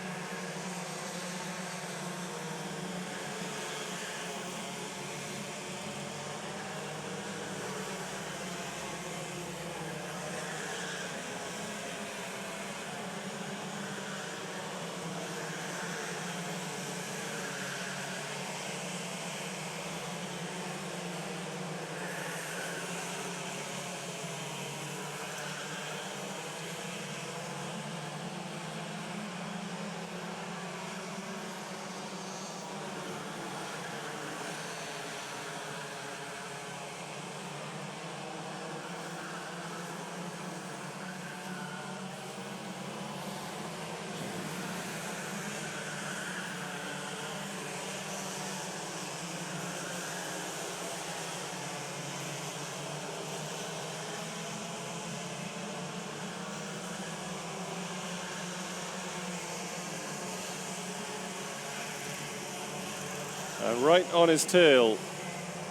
And right on his tail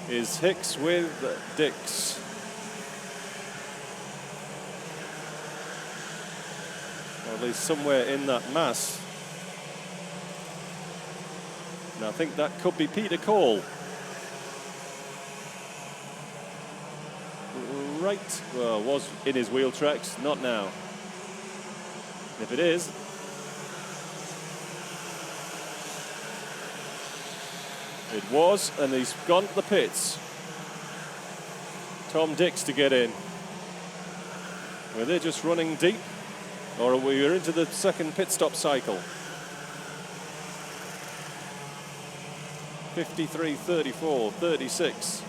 is Hicks with Dix. Or at least somewhere in that mass. And I think that could be Peter Cole. Right, well, was in his wheel tracks, not now. If it is, it was, and he's gone to the pits. Tom Dix to get in. Were they just running deep, or are we into the second pit stop cycle? 53, 34, 36.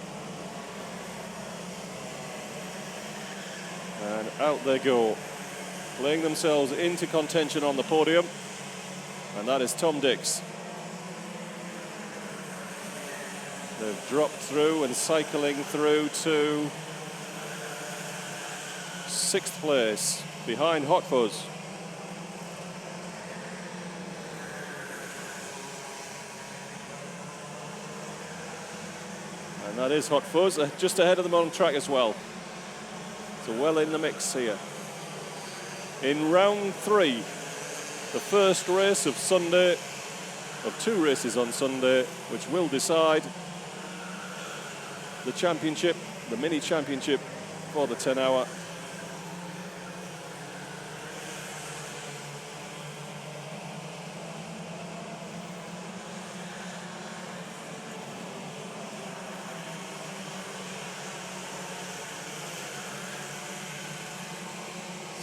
And out they go, laying themselves into contention on the podium, and that is Tom Dix. They've dropped through and cycling through to 6th place behind Hot Fuzz. And that is Hot Fuzz, just ahead of them on track as well. So well in the mix here. In round 3, the first race of Sunday, of 2 races on Sunday, which will decide the championship, the mini championship for the 10 hour.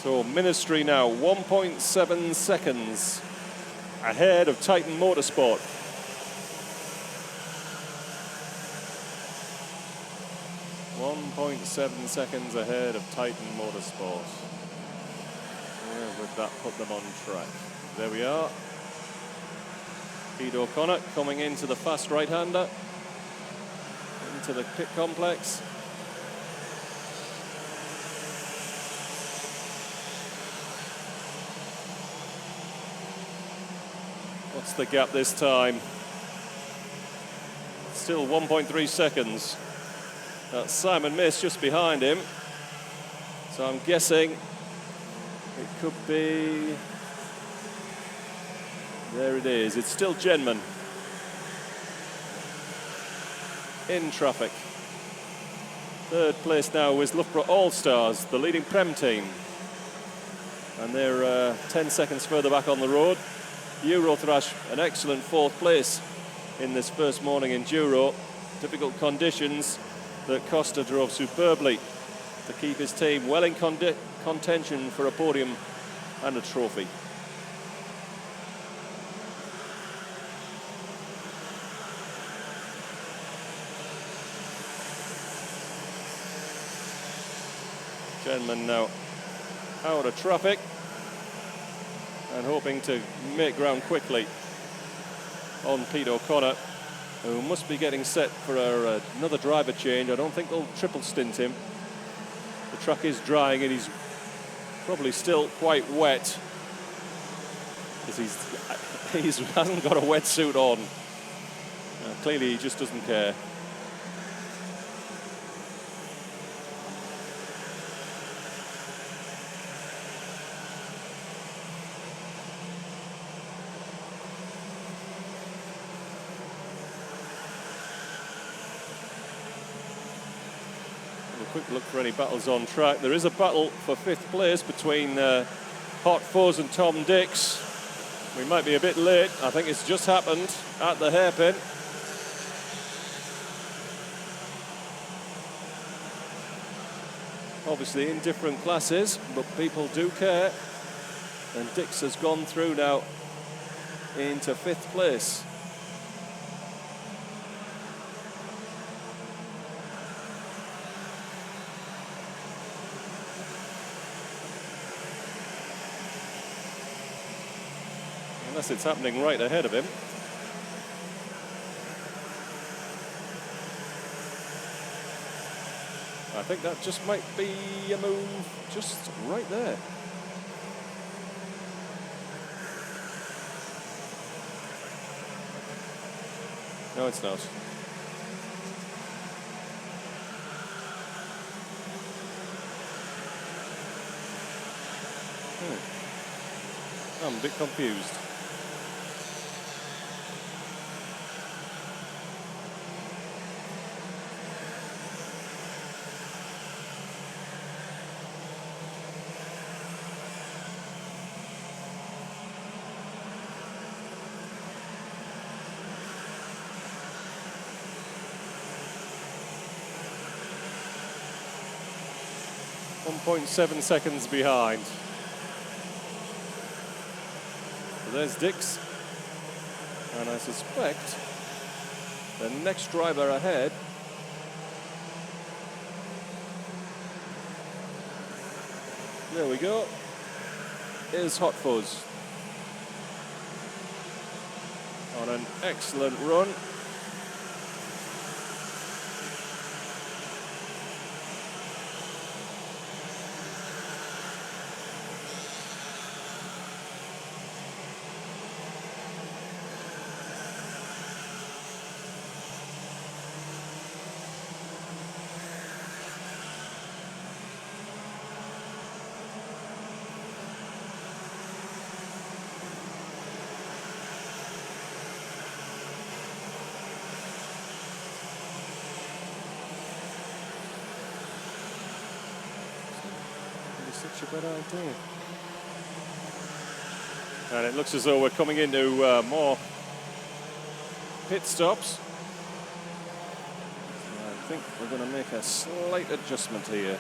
So Ministry now 1.7 seconds ahead of Titan Motorsport. .7 seconds ahead of Titan Motorsport. Where would that put them on track? There we are. Pete O'Connor coming into the fast right-hander, into the pit complex. What's the gap this time? Still 1.3 seconds. That's Simon Miss just behind him. So I'm guessing it could be... There it is. It's still Genman in traffic. 3rd place now is Loughborough All-Stars, the leading Prem team. And they're 10 seconds further back on the road. Eurothrash, an excellent 4th place in this first morning enduro. Difficult conditions that Costa drove superbly to keep his team well in contention for a podium and a trophy. Gentlemen now out of traffic and hoping to make ground quickly on Pete O'Connor, who must be getting set for another driver change. I don't think they'll triple stint him. The track is drying and he's probably still quite wet because he hasn't got a wetsuit on. Clearly he just doesn't care. Quick look for any battles on track. There is a battle for 5th place between Hot Fuzz and Tom Dix. We might be a bit late. I think it's just happened at the hairpin. Obviously in different classes, but people do care. And Dix has gone through now into 5th place. Unless it's happening right ahead of him. I think that just might be a move just right there. No, it's not. I'm a bit confused. .7 seconds behind. So there's Dix, and I suspect the next driver ahead there we go, is Hot Fuzz on an excellent run. Such a better idea. And it looks as though we're coming into more pit stops. I think we're going to make a slight adjustment here.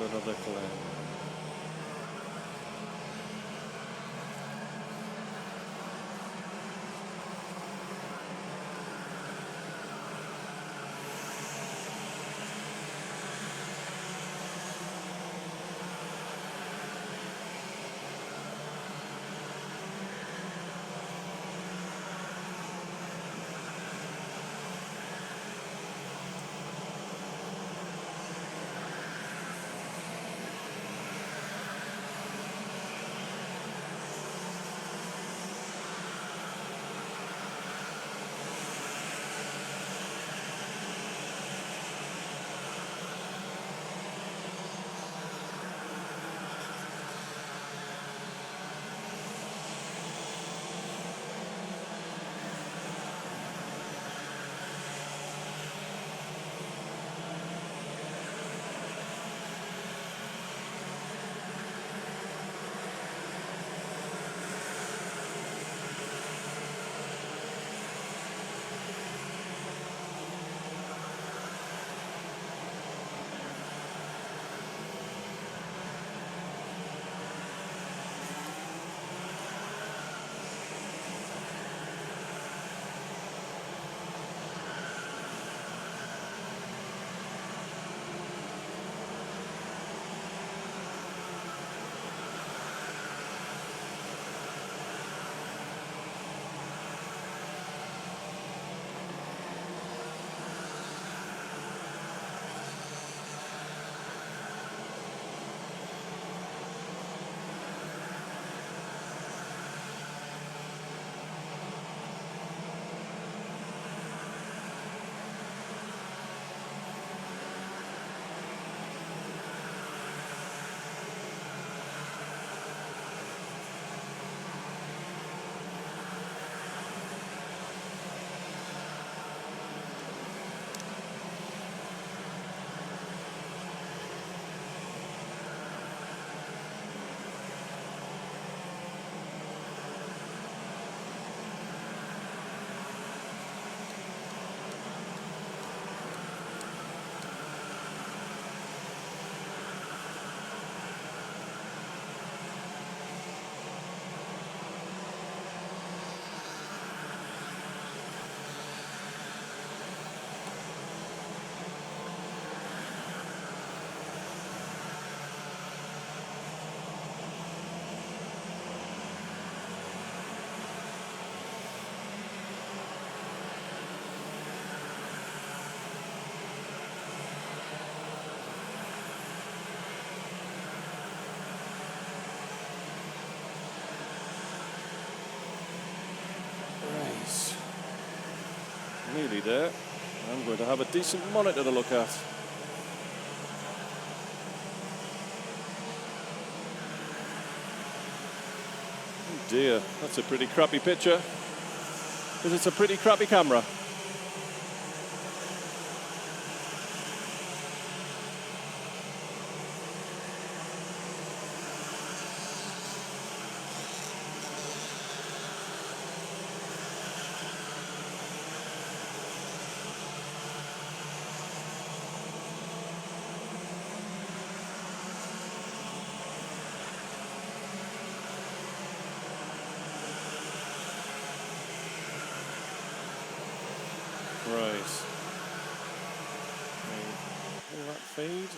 Another clan. Nearly there. I'm going to have a decent monitor to look at. Oh dear, that's a pretty crappy picture. Because it's a pretty crappy camera. Right. Will that feed?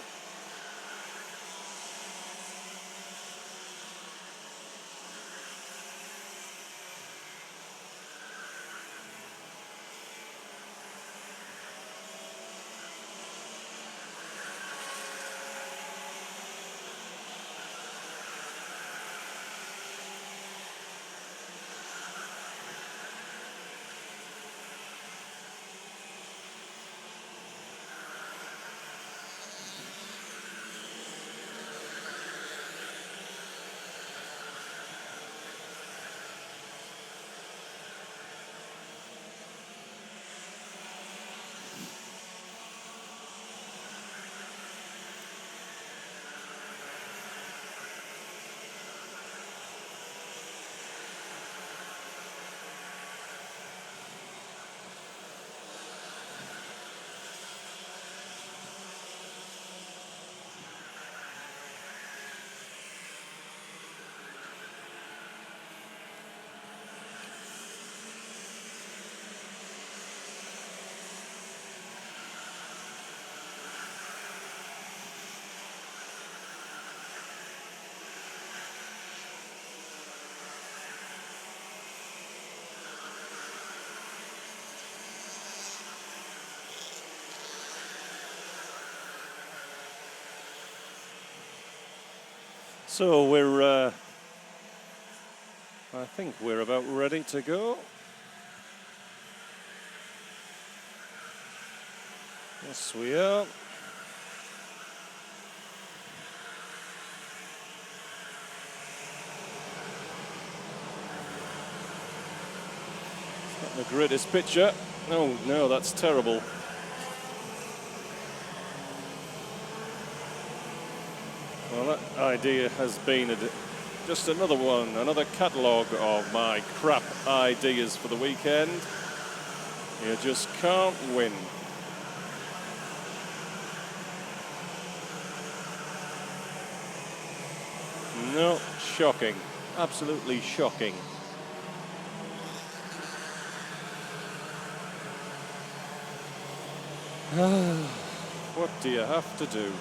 So we're, I think we're about ready to go. Yes, we are. Not the greatest picture. Oh no, that's terrible. Well, that idea has been just another one, another catalogue of my crap ideas for the weekend. You just can't win. No, shocking. Absolutely shocking. What do you have to do?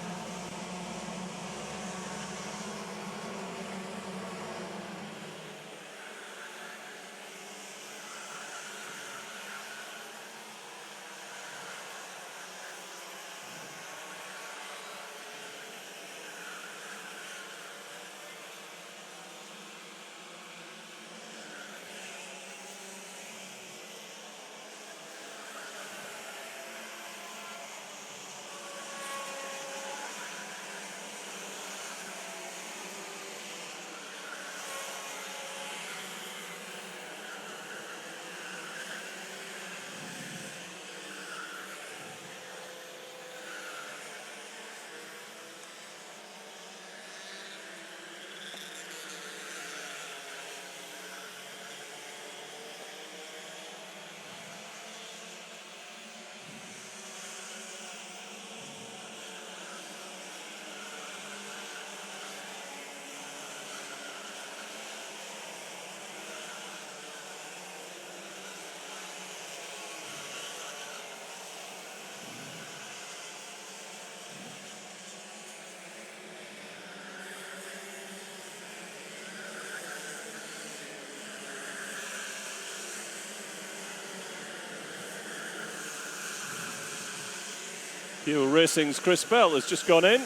Pure Racing's Chris Bell has just gone in,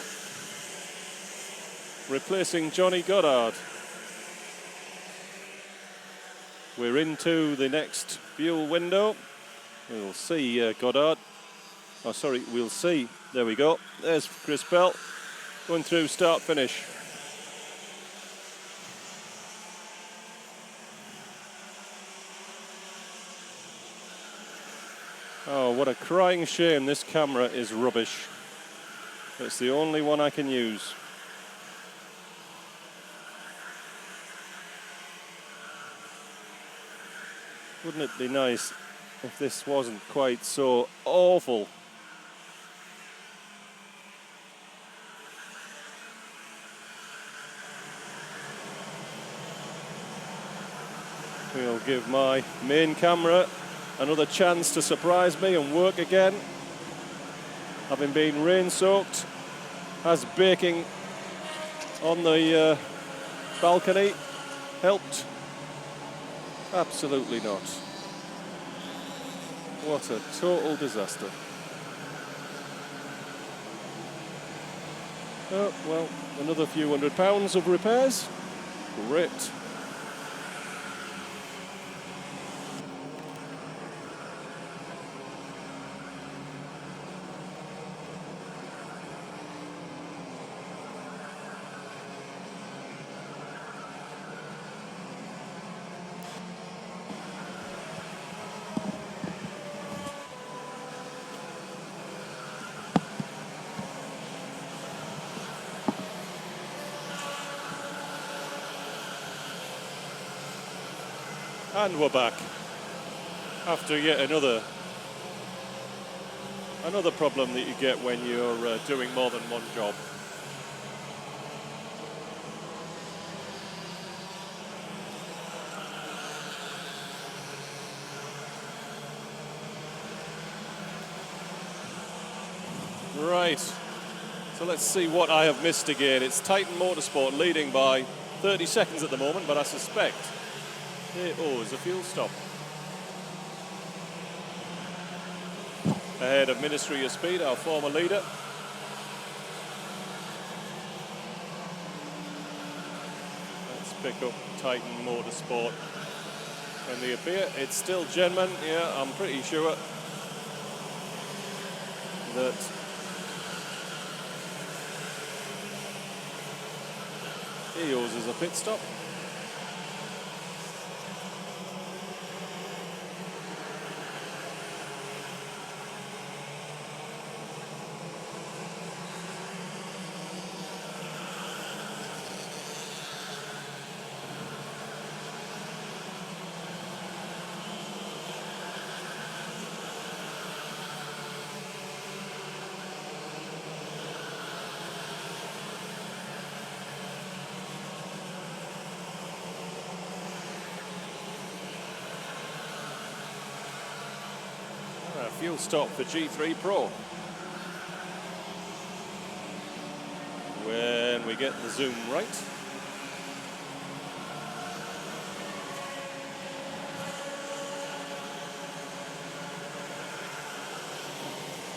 replacing Johnny Goddard. We're into the next fuel window. We'll see Goddard. Oh, sorry, we'll see. There we go. There's Chris Bell going through start finish. Oh, what a crying shame this camera is rubbish. It's the only one I can use. Wouldn't it be nice if this wasn't quite so awful? We'll give my main camera another chance to surprise me and work again. Having been rain-soaked, has baking on the balcony helped? Absolutely not. What a total disaster. Oh, well, another few £100 of repairs. Great. And we're back after yet another problem that you get when you're doing more than one job. Right, so let's see what I have missed again. It's Titan Motorsport leading by 30 seconds at the moment, but I suspect is a fuel stop. Ahead of Ministry of Speed, our former leader. Let's pick up Titan Motorsport when they appear. It's still Genman, yeah, I'm pretty sure that Eos is a pit stop. Fuel stop for G3 Pro. When we get the zoom right.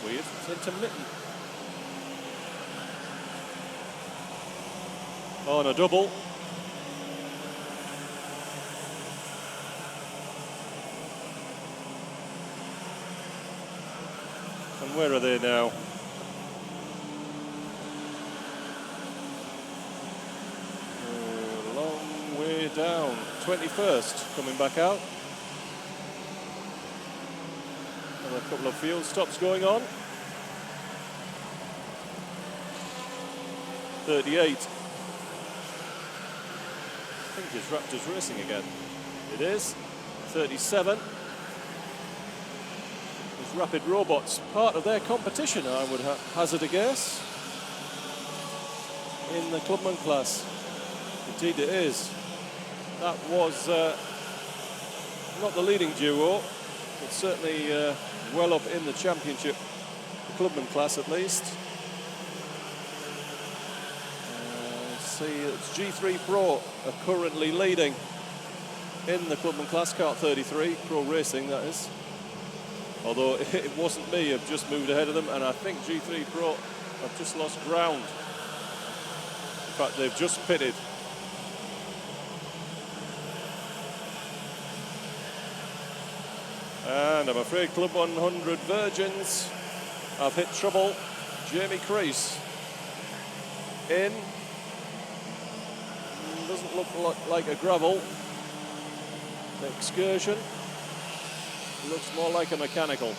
Weird, it's intermittent. On a double. And where are they now? A long way down. 21st coming back out. Another couple of field stops going on. 38. I think it's Raptors Racing again. It is. 37. Rapid Robots, part of their competition, I would hazard a guess, in the Clubman class. Indeed it is. That was not the leading duo, but certainly well up in the championship, the Clubman class at least. See, it's G3 Pro are currently leading in the Clubman class, kart 33, Pro Racing that is. Although it wasn't me, I've just moved ahead of them, and I think G3 Pro have just lost ground. In fact, they've just pitted. And I'm afraid Club 100 Virgins have hit trouble. Jamie Crease in. Doesn't look like a gravel excursion. Looks more like a mechanical.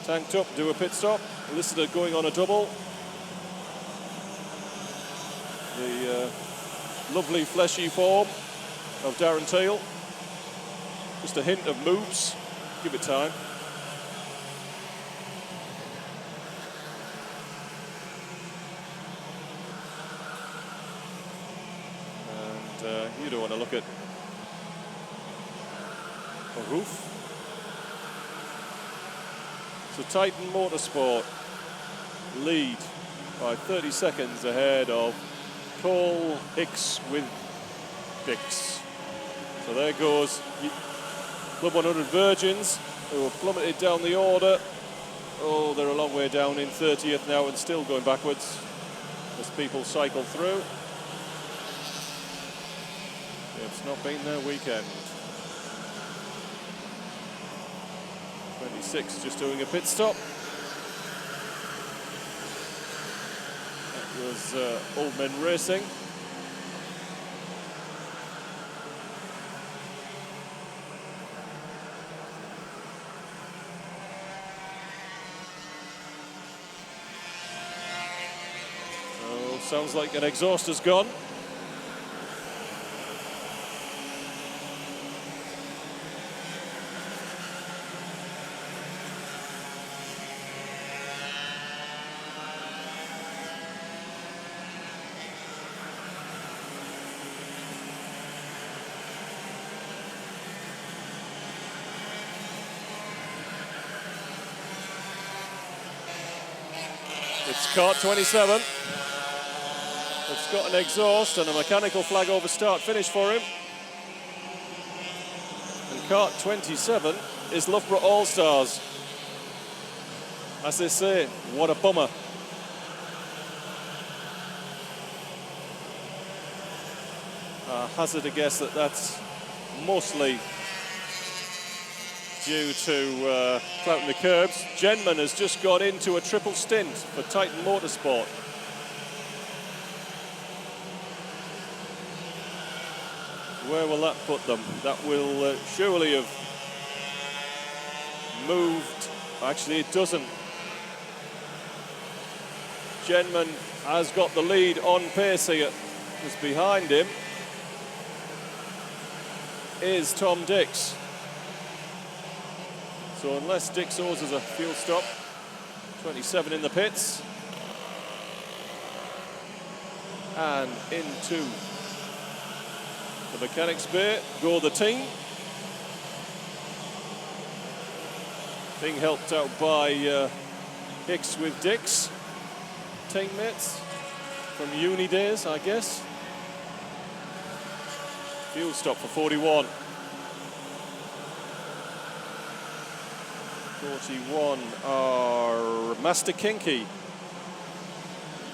Tanked up, do a pit stop. Lister going on a double. The lovely fleshy form of Darren Teal. Just a hint of moves. Give it time. And you don't want to look at a roof. So Titan Motorsport lead by 30 seconds ahead of Cole, Hicks with Dix. So there goes Club 100 Virgins, who have plummeted down the order. Oh, they're a long way down in 30th now and still going backwards as people cycle through. It's not been their weekend. 26 just doing a pit stop. That was Old Men Racing. So sounds like an exhaust has gone. It's kart 27. It's got an exhaust and a mechanical flag over start finish for him. And kart 27 is Loughborough All-Stars. As they say, what a bummer. I hazard a guess that that's mostly due to flouting the curbs. Genman has just got into a triple stint for Titan Motorsport. Where will that put them? That will surely have moved. Actually, it doesn't. Genman has got the lead on pace here. Just behind him is Tom Dix. So unless Dix owes us a fuel stop, 27 in the pits. And into the mechanics bay go the team. Being helped out by Hicks with Dix. Teammates from uni days, I guess. Fuel stop for 41. 41 are Master Kinky.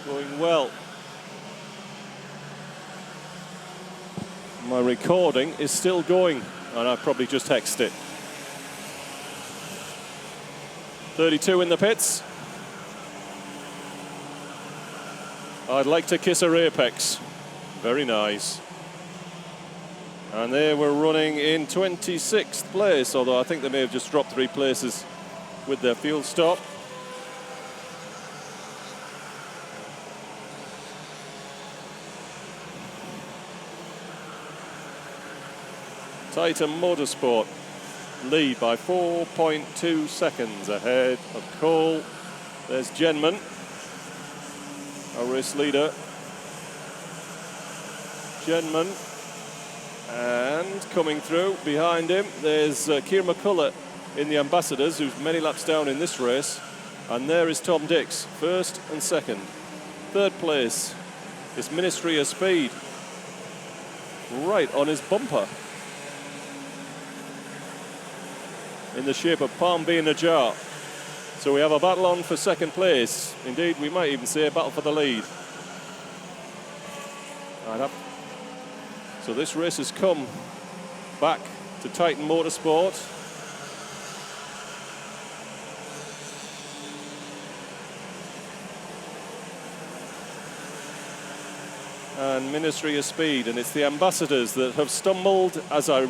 Going well. My recording is still going, and I probably just hexed it. 32 in the pits. I'd like to kiss her apex. Very nice. And they were running in 26th place, although I think they may have just dropped 3 places with their fuel stop. Titan Motorsport lead by 4.2 seconds ahead of Cole. There's Genman, our race leader. Genman, and coming through behind him, there's Keir McCullough in the Ambassadors, who's many laps down in this race. And there is Tom Dix, first and second. Third place is Ministry of Speed, right on his bumper, in the shape of Palm B in a jar. So we have a battle on for second place. Indeed, we might even say a battle for the lead. So this race has come back to Titan Motorsport. and Ministry of Speed, and it's the ambassadors that have stumbled. As I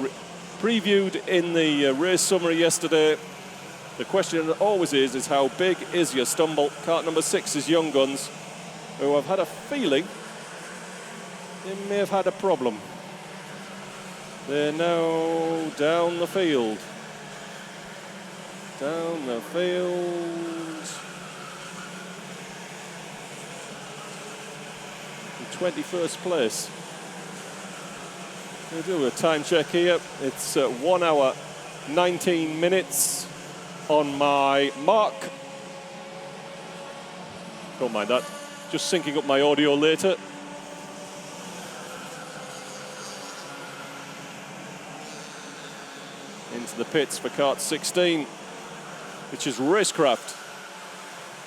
previewed in the race summary yesterday, the question always is how big is your stumble? Kart number 6 is Young Guns, who I've had a feeling they may have had a problem. They're now down the field. Down the field. In 21st place. We'll do a time check here. It's 1 hour, 19 minutes on my mark. Don't mind that. Just syncing up my audio later. Into the pits for kart 16, which is Racecraft.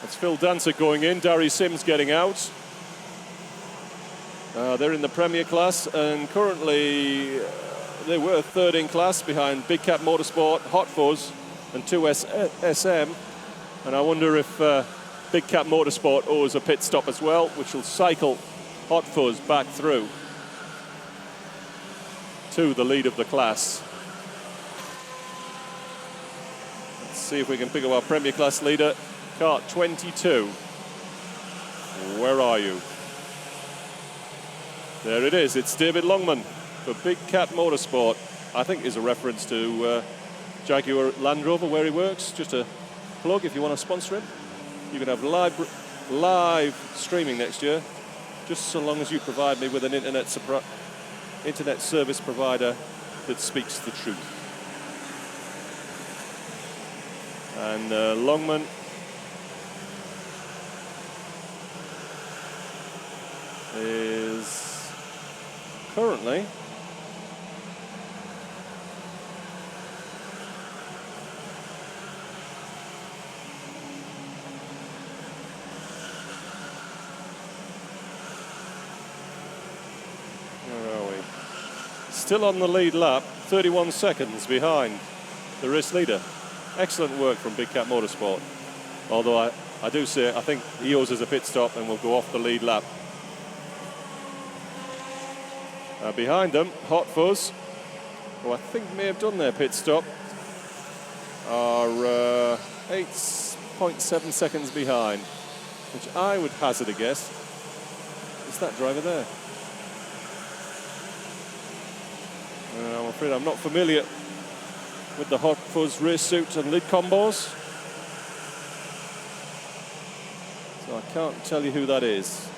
That's Phil Dancer going in, Darry Sims getting out. They're in the Premier class, and currently they were third in class behind Big Cat Motorsport, Hot Fuzz, and 2SM. And I wonder if Big Cat Motorsport owes a pit stop as well, which will cycle Hot Fuzz back through to the lead of the class. Let's see if we can pick up our Premier class leader, kart 22. Where are you? There it is, it's David Longman for Big Cat Motorsport. I think is a reference to Jaguar Land Rover where he works. Just a plug if you want to sponsor him. You can have live streaming next year, just so long as you provide me with an internet service provider that speaks the truth. And Longman is currently still on the lead lap, 31 seconds behind the race leader. Excellent work from Big Cat Motorsport. Although I do say I think he owes us a pit stop and will go off the lead lap. Behind them, Hot Fuzz, who I think may have done their pit stop, are 8.7 seconds behind, which I would hazard a guess. Is that driver there? I'm afraid I'm not familiar with the Hot Fuzz race suit and lid combos, so I can't tell you who that is.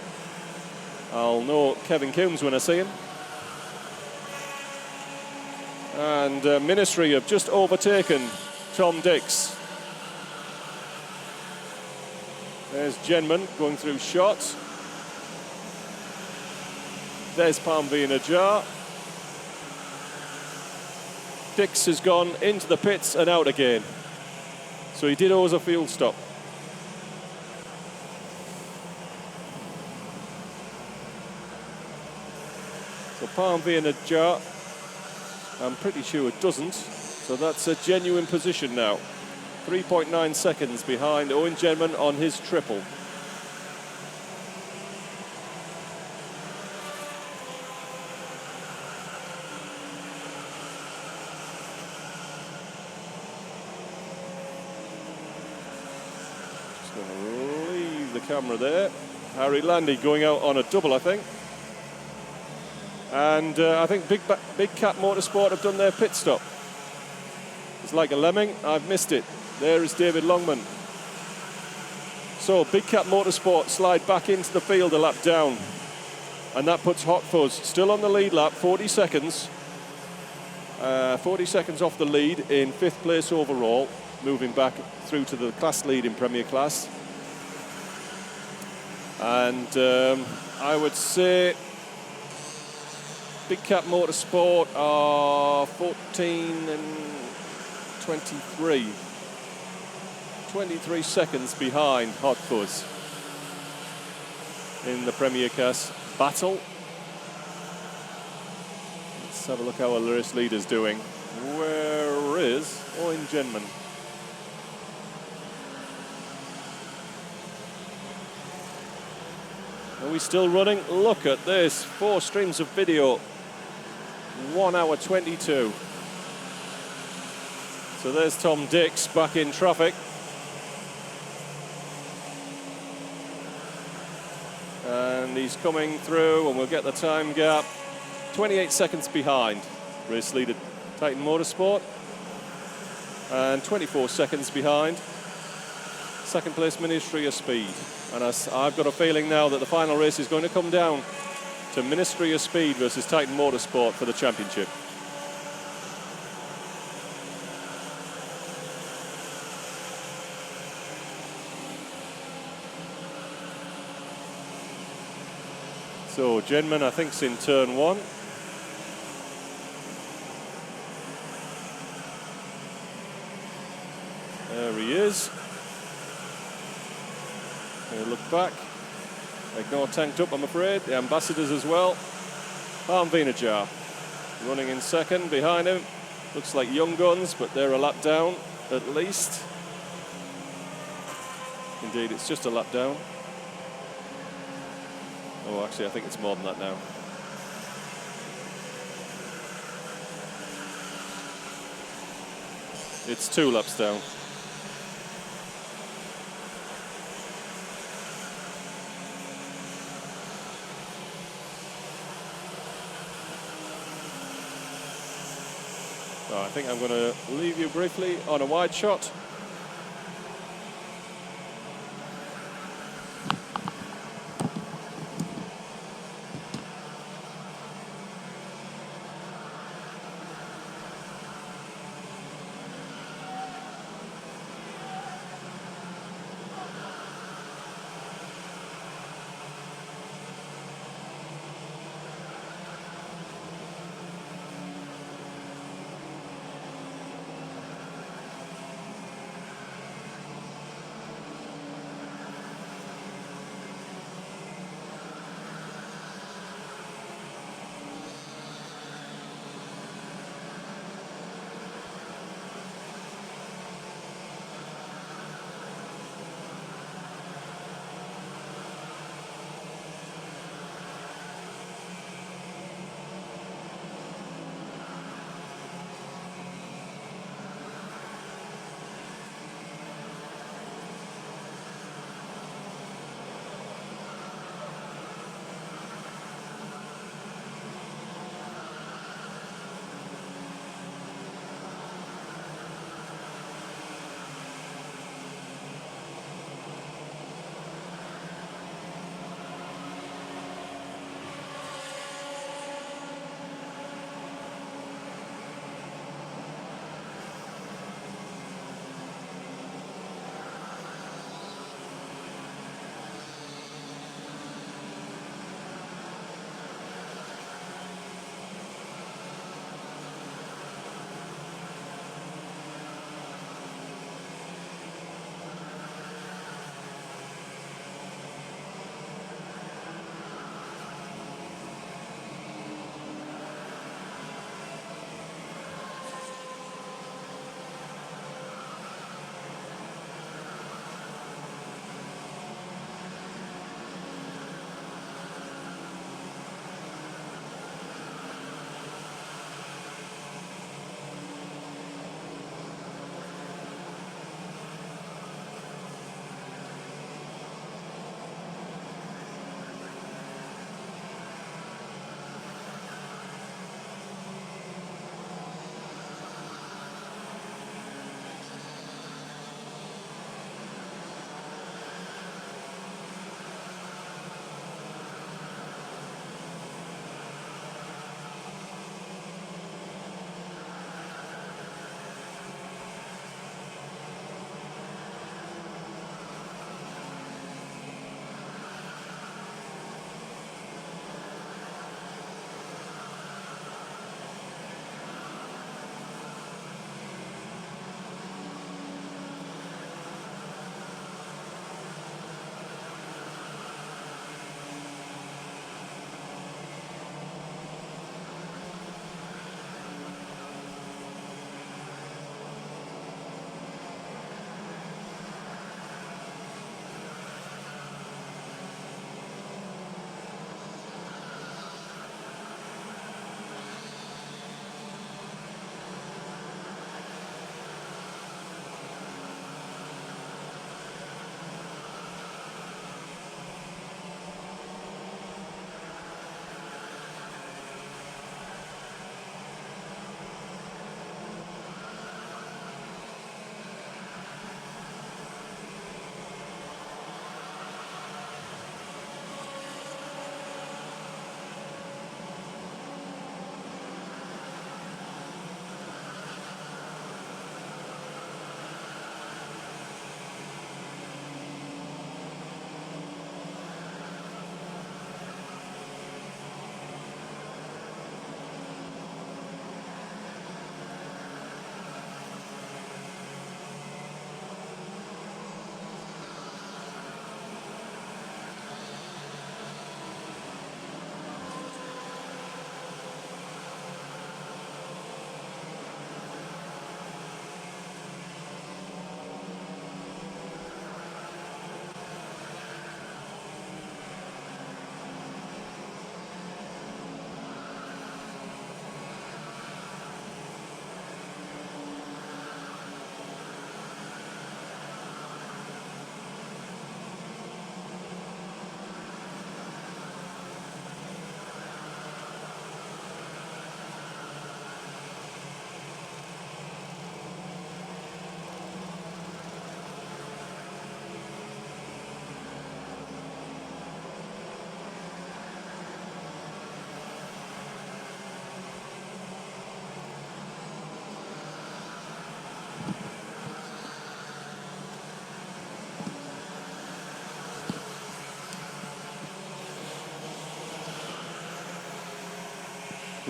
I'll know Kevin Coombs when I see him. And Ministry have just overtaken Tom Dix. There's Genman going through shots. There's Palmby in a jar. Dix has gone into the pits and out again. So he did owe us a field stop. So Palmby in a jar. I'm pretty sure it doesn't. So that's a genuine position now. 3.9 seconds behind Owen Genman on his triple. Just going to leave the camera there. Harry Landy going out on a double, I think. And I think Big Cat Motorsport have done their pit stop. It's like a lemming, I've missed it. There is David Longman. So Big Cat Motorsport slide back into the field a lap down. And that puts Hot Fuzz still on the lead lap, 40 seconds. 40 seconds off the lead in 5th place overall, moving back through to the class lead in Premier Class. And I would say Big Cat Motorsport are 14 and 23. 23 seconds behind Hot Fuzz in the Premier Class battle. Let's have a look how our race leader's doing. Where is Owen Genman? Are we still running? Look at this. 4 streams of video. 1 hour 22. So there's Tom Dix back in traffic. And he's coming through, and we'll get the time gap. 28 seconds behind race leader Titan Motorsport. And 24 seconds behind second place Ministry of Speed. And I've got a feeling now that the final race is going to come down to Ministry of Speed versus Titan Motorsport for the championship. So Genman, I think, is in turn 1. There he is. He'll look back. Ignore tanked up, I'm afraid. The ambassadors as well. Harm Vinajar running in second. Behind him looks like Young Guns, but they're a lap down at least. Indeed, it's just a lap down. Oh, actually, I think it's more than that now. It's 2 laps down. So I think I'm going to leave you briefly on a wide shot.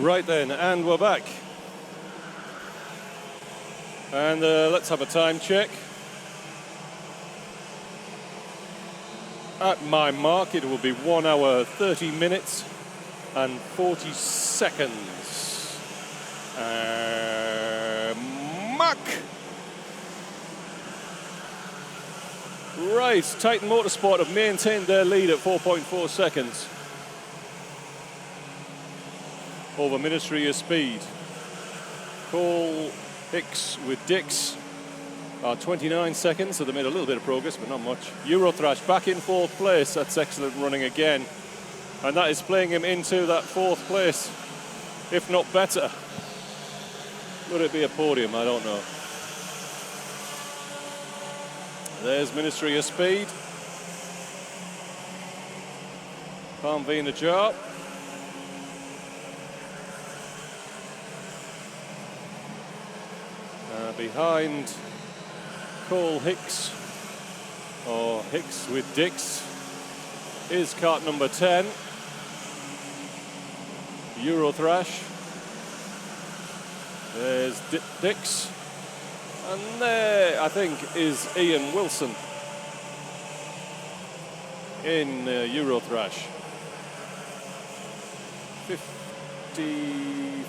Right then, and we're back. And let's have a time check. At my mark, it will be 1 hour, 30 minutes and 40 seconds. Mark! Right, Titan Motorsport have maintained their lead at 4.4 seconds over Ministry of Speed. Cole Hicks with Dix are 29 seconds, so they made a little bit of progress, but not much. Eurothrash back in 4th place. That's excellent running again. And that is playing him into that 4th place, if not better. Would it be a podium? I don't know. There's Ministry of Speed. Palm V in the jar. Behind Cole Hicks, or Hicks with Dix, is kart number 10, Eurothrash. There's Dix, and there, I think, is Ian Wilson in Eurothrash.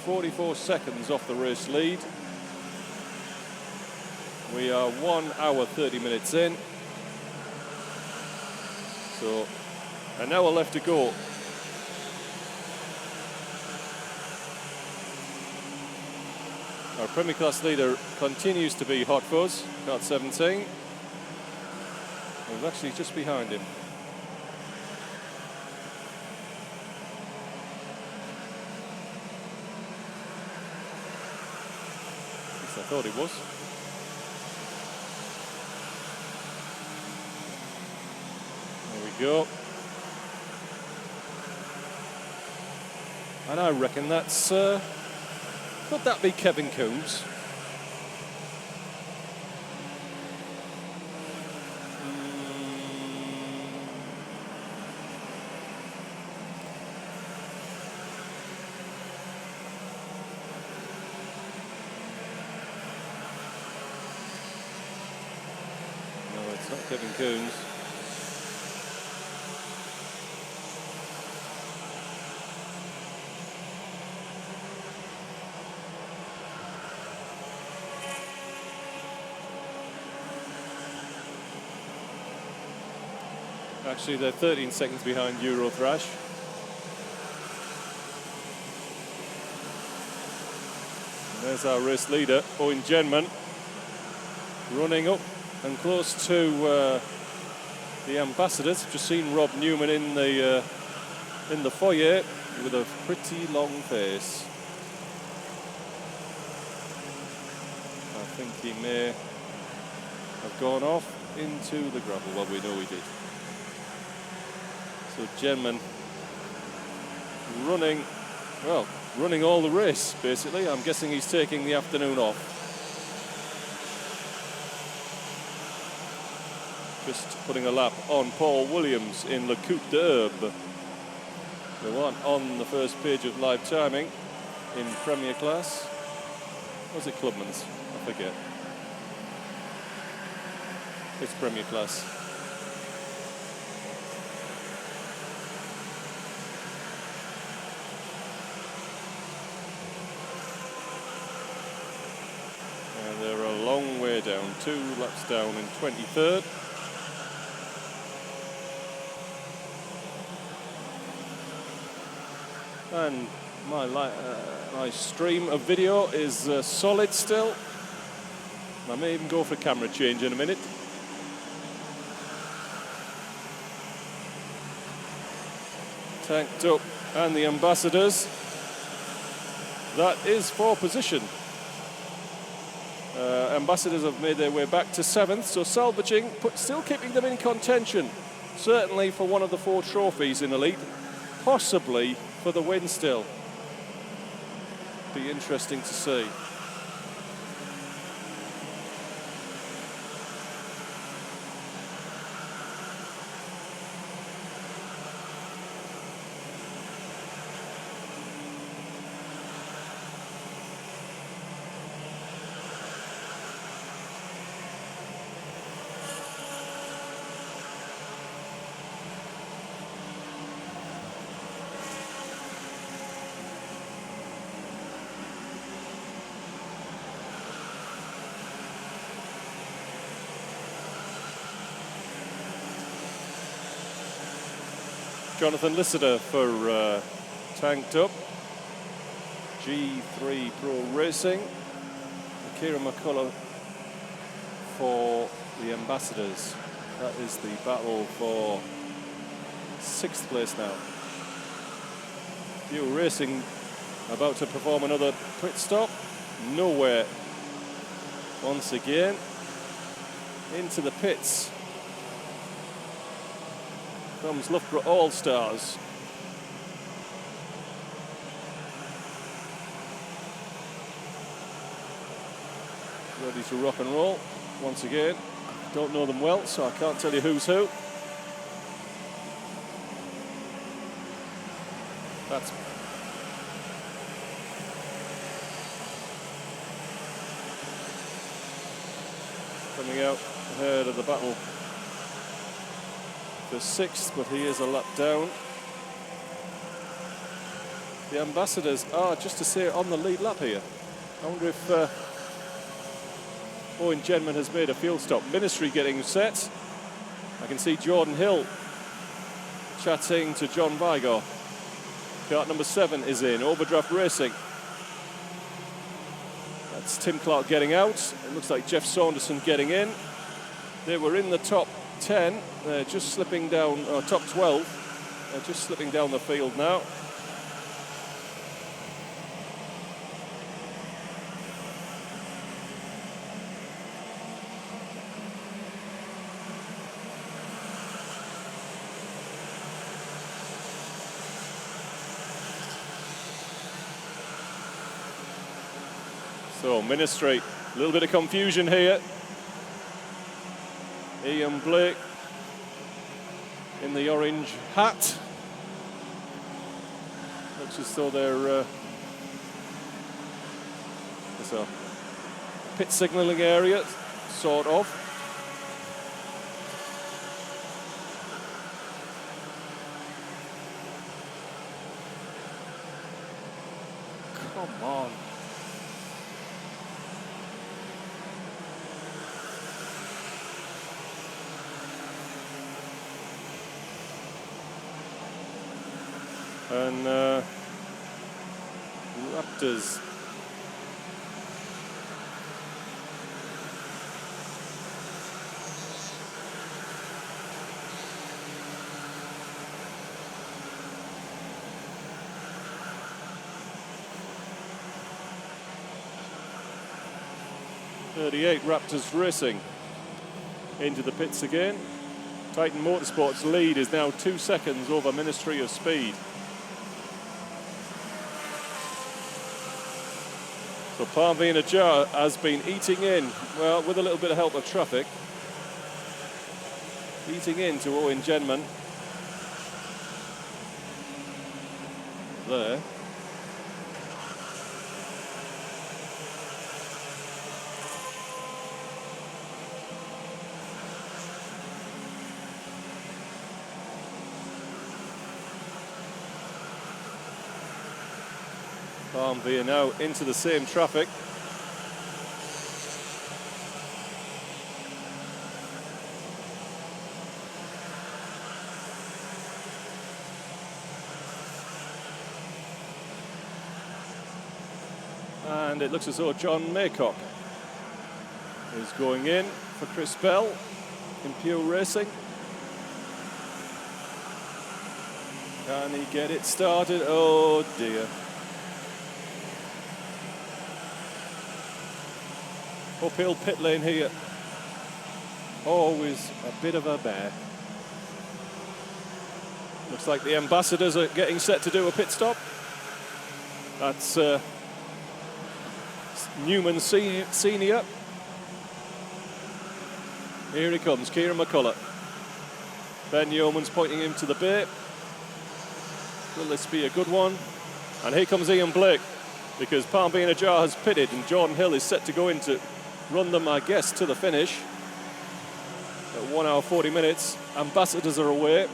44 seconds off the race lead. We are 1 hour, 30 minutes in. So, an hour left to go. Our Premier Class leader continues to be Hot Fuzz, kart 17. We're actually just behind him. At least I thought he was. Go. And I reckon that's, could that be Kevin Coombs? No, it's not Kevin Coombs. Actually, they're 13 seconds behind Eurothrash. And there's our race leader, Owen Genman, running up and close to the ambassadors. Just seen Rob Newman in the foyer with a pretty long face. I think he may have gone off into the gravel. Well, we know he did. So Genman running all the race, basically. I'm guessing he's taking the afternoon off. Just putting a lap on Paul Williams in Le Coupe d'Herbe. The one on the first page of live timing in Premier Class. Was it Clubman's? I forget. It's Premier Class. They're a long way down, 2 laps down in 23rd. And my stream of video is solid still. I may even go for a camera change in a minute. Tanked up, and the ambassadors. That is for position. Ambassadors have made their way back to 7th, so salvaging, still keeping them in contention. Certainly for one of the 4 trophies in Elite, possibly for the win still. Be interesting to see. Jonathan Lister for Tanked Up. G3 Pro Racing. Kieran McCullough for the Ambassadors. That is the battle for 6th place now. Pure Racing about to perform another pit stop. Nowhere. Once again, into the pits comes Loughborough All-Stars. Ready to rock and roll once again. Don't know them well, so I can't tell you who's who. That's coming out ahead of the battle for 6th, but he is a lap down. The Ambassadors are, just to say, on the lead lap here. I wonder if Owen Genman has made a fuel stop. Ministry getting set. I can see Jordan Hill chatting to John Vigor. Kart number 7 is in. Overdraft Racing. That's Tim Clark getting out. It looks like Jeff Saunderson getting in. They were in the top 10. They're just slipping down, or top 12. They're just slipping down the field now. So, Ministry, a little bit of confusion here. Ian Blake in the orange hat. Looks as though they're there's a pit signalling area, sort of. Come on. And Raptors. .38 Raptors Racing into the pits again. Titan Motorsport's lead is now 2 seconds over Ministry of Speed. So Parveen Ajar has been eating in, well, with a little bit of help of traffic, eating into Owen Genman. There. Parveen now into the same traffic. And it looks as though John Maycock is going in for Chris Bell in Pure Racing. Can he get it started? Oh dear. Uphill pit lane here. Always a bit of a bear. Looks like the Ambassadors are getting set to do a pit stop. That's Newman Senior. Here he comes, Kieran McCullough. Ben Yeoman's pointing him to the bay. Will this be a good one? And here comes Ian Blake, because Parveen Ajar has pitted and Jordan Hill is set to go in to run them, I guess, to the finish. At 1 hour 40 minutes. Ambassadors are away.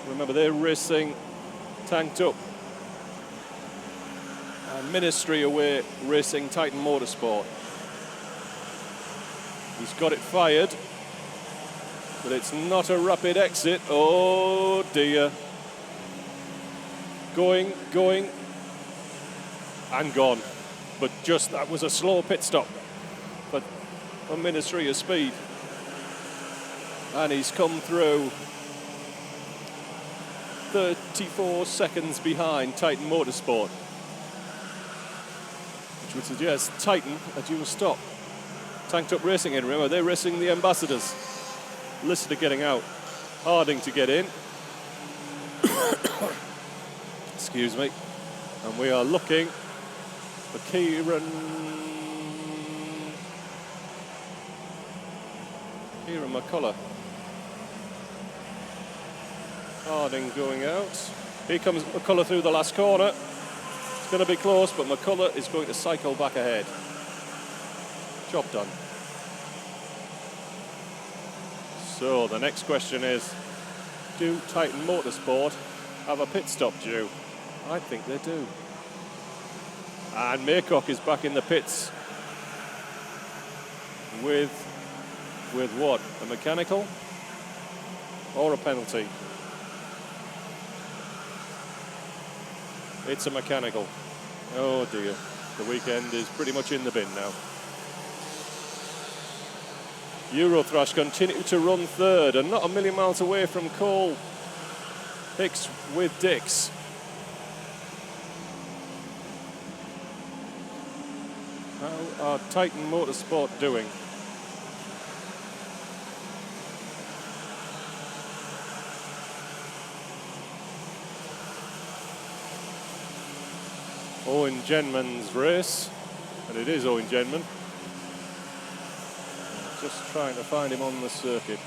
Remember, they're racing Tanked Up. And Ministry away racing Titan Motorsport. He's got it fired, but it's not a rapid exit. Oh dear. Going, and gone. But just that was a slow pit stop. But a Ministry of Speed. And he's come through 34 seconds behind Titan Motorsport, which would suggest Titan a due stop. Tanked Up Racing in, remember, they're racing the Ambassadors. Lister getting out. Harding to get in. Excuse me. And we are looking for Kieran McCullough. Harding going out. Here comes McCullough through the last corner. It's going to be close, but McCullough is going to cycle back ahead. Job done. So the next question is, do Titan Motorsport have a pit stop due? I think they do. And Maycock is back in the pits with what? A mechanical or a penalty? It's a mechanical. Oh dear. The weekend is pretty much in the bin now. Eurothrash continue to run third and not a million miles away from Cole Hicks with Dix. How are Titan Motorsport doing? Owen Genman's race, and it is Owen Genman. Just trying to find him on the circuit.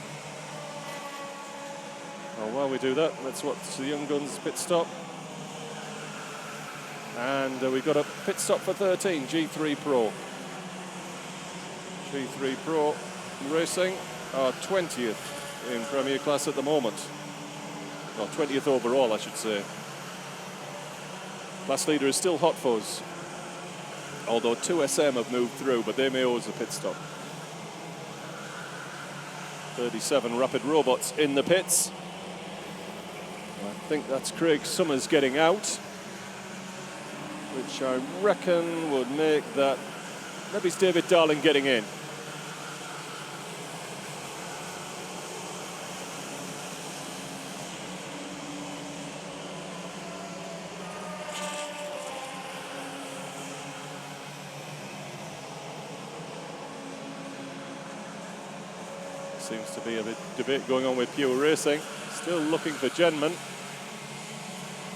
Well, while we do that, let's watch the Young Guns pit stop. And we've got a pit stop for 13, G3 Pro. G3 Pro Racing are 20th in Premier Class at the moment. Well, 20th overall, I should say. Class leader is still Hot Fuzz, although 2SM have moved through, but they may owe us a pit stop. 37 Rapid Robots in the pits. I think that's Craig Summers getting out, which I reckon would make that, maybe it's David Darling getting in. Seems to be a bit debate going on with Pure Racing. Still looking for Genman.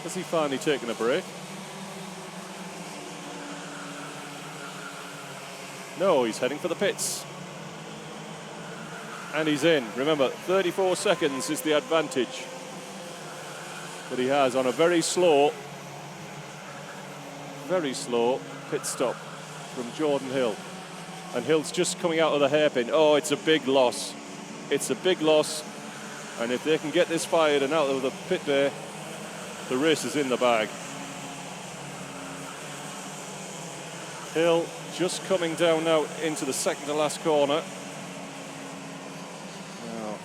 Has he finally taken a break? No, he's heading for the pits. And he's in. Remember, 34 seconds is the advantage that he has on a very slow pit stop from Jordan Hill. And Hill's just coming out of the hairpin. Oh, it's a big loss. It's a big loss. And if they can get this fired and out of the pit bay, the race is in the bag. Hill just coming down now into the second to last corner. Now,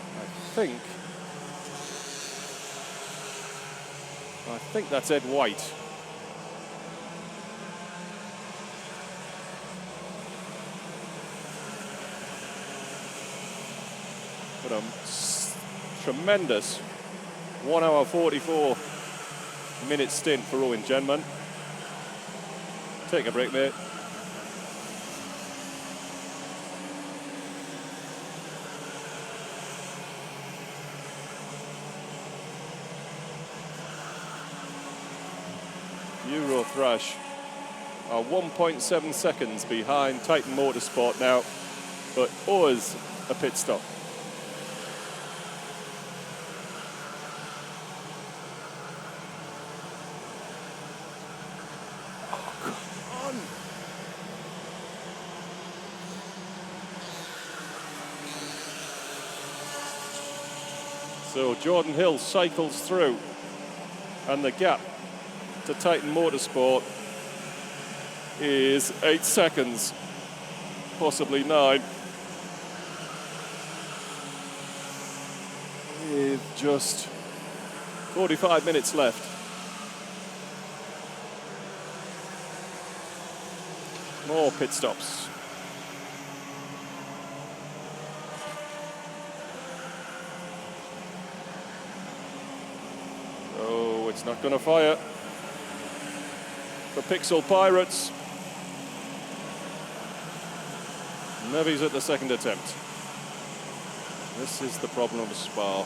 I think that's Ed White. But a tremendous 1 hour 44 minute stint for Owen Genman. Take a break, mate. Eurothrash are 1.7 seconds behind Titan Motorsport now, but owes a pit stop. So Jordan Hill cycles through, and the gap to Titan Motorsport is 8 seconds, possibly 9. With just 45 minutes left. More pit stops. Oh, it's not going to fire. The Pixel Pirates. Nevy's at the second attempt. This is the problem of Spa.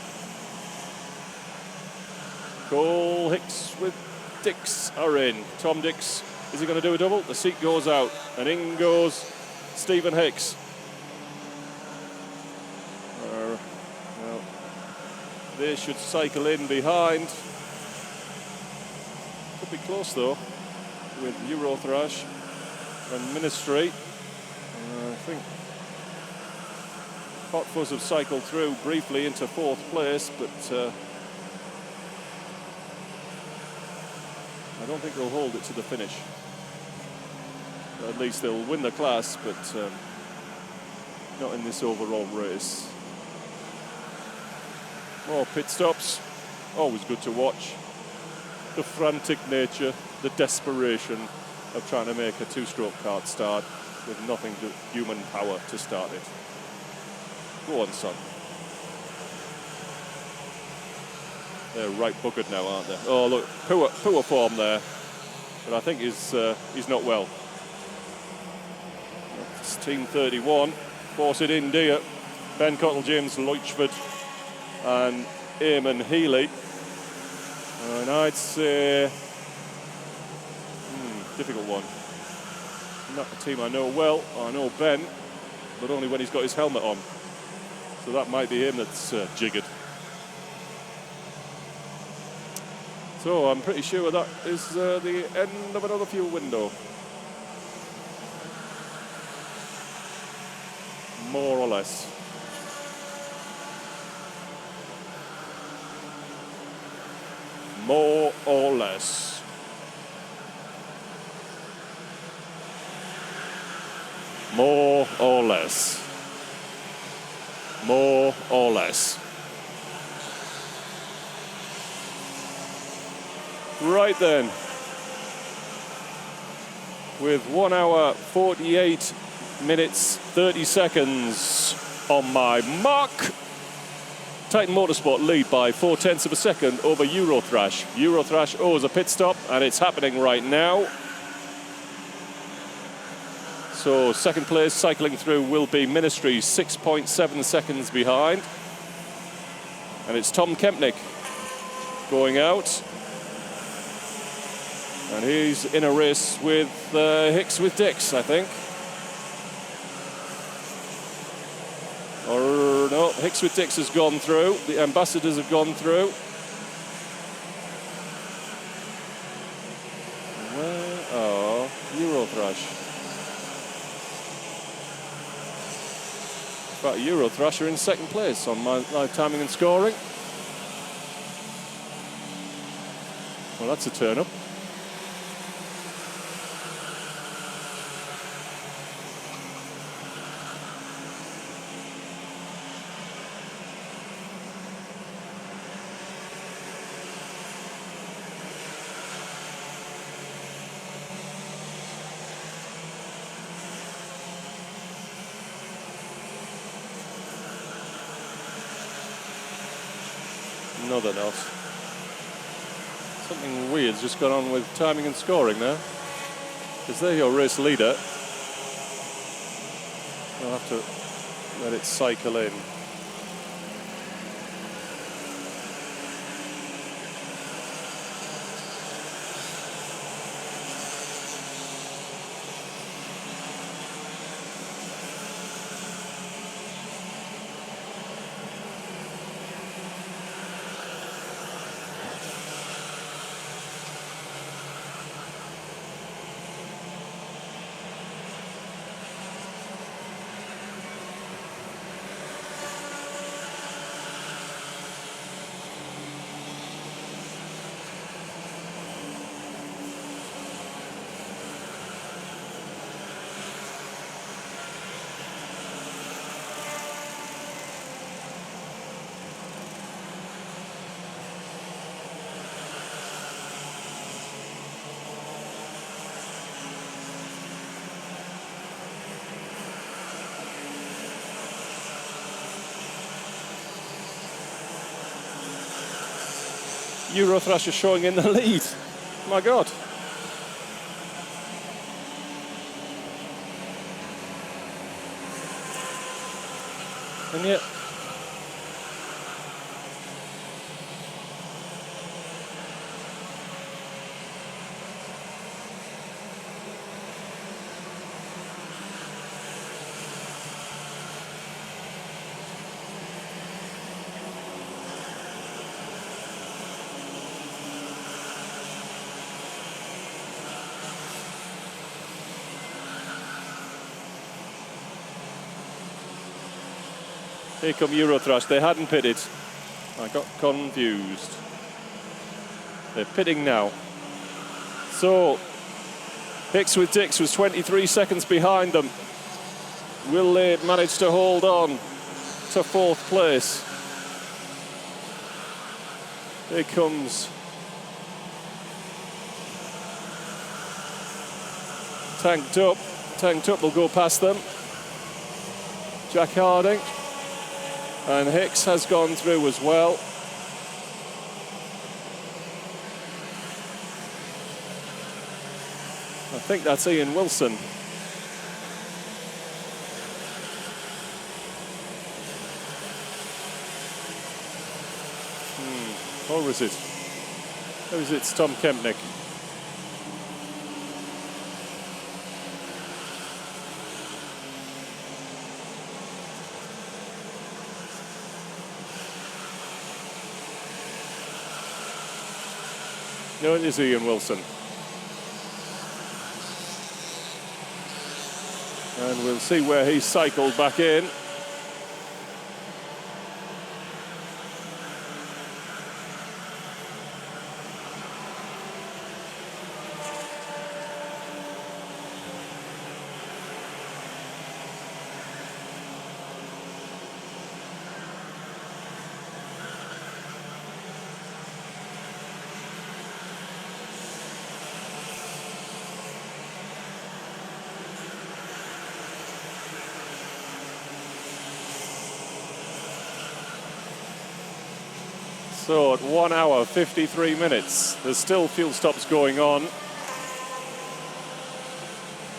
Cole, Hicks with Dix are in. Tom Dix, is he going to do a double? The seat goes out, and in goes Stephen Hicks. Well, they should cycle in behind. Could be close though, with Eurothrash and Ministry. I think Hot Fuzz have cycled through briefly into fourth place, but I don't think they'll hold it to the finish. At least they'll win the class, but not in this overall race. More pit stops, always good to watch. The frantic nature, the desperation of trying to make a two-stroke kart start with nothing but human power to start it. Go on, son. They're right buggered now, aren't they? Oh, look, poor form there. But I think he's not well. It's Team 31. Force it in, dear. Ben Cottle, James Leuchford, and Eamon Healy. And I'd say, difficult one. Not a team I know well. I know Ben, but only when he's got his helmet on. So that might be him that's jiggered. So I'm pretty sure that is the end of another fuel window. More or less. More or less. More or less. More or less. Right then. With 1 hour, 48 minutes, 30 seconds on my mark. Titan Motorsport lead by 0.4 of a second over Eurothrash. Eurothrash owes a pit stop, and it's happening right now. So second place cycling through will be Ministry, 6.7 seconds behind. And it's Tom Kempnick going out. And he's in a race with Hicks with Dix, I think. Or no, Hicks with Dix has gone through. The Ambassadors have gone through. Where are Eurothrash? In fact, Eurothrash are in second place on my live timing and scoring. Well, that's a turn up. Nothing else. Something weird's just gone on with timing and scoring now. Because they're your race leader. I'll have to let it cycle in. Eurothrash is showing in the lead. My God. And yet, here come Eurothrash. They hadn't pitted. I got confused. They're pitting now. So, Hicks with Dix was 23 seconds behind them. Will they manage to hold on to fourth place? Here comes Tanked Up. Tanked Up will go past them. Jack Harding. And Hicks has gone through as well. I think that's Ian Wilson. Or is it? Or is it Tom Kempnick? No, it is Ian Wilson. And we'll see where he cycled back in. So at 1 hour, 53 minutes, there's still fuel stops going on.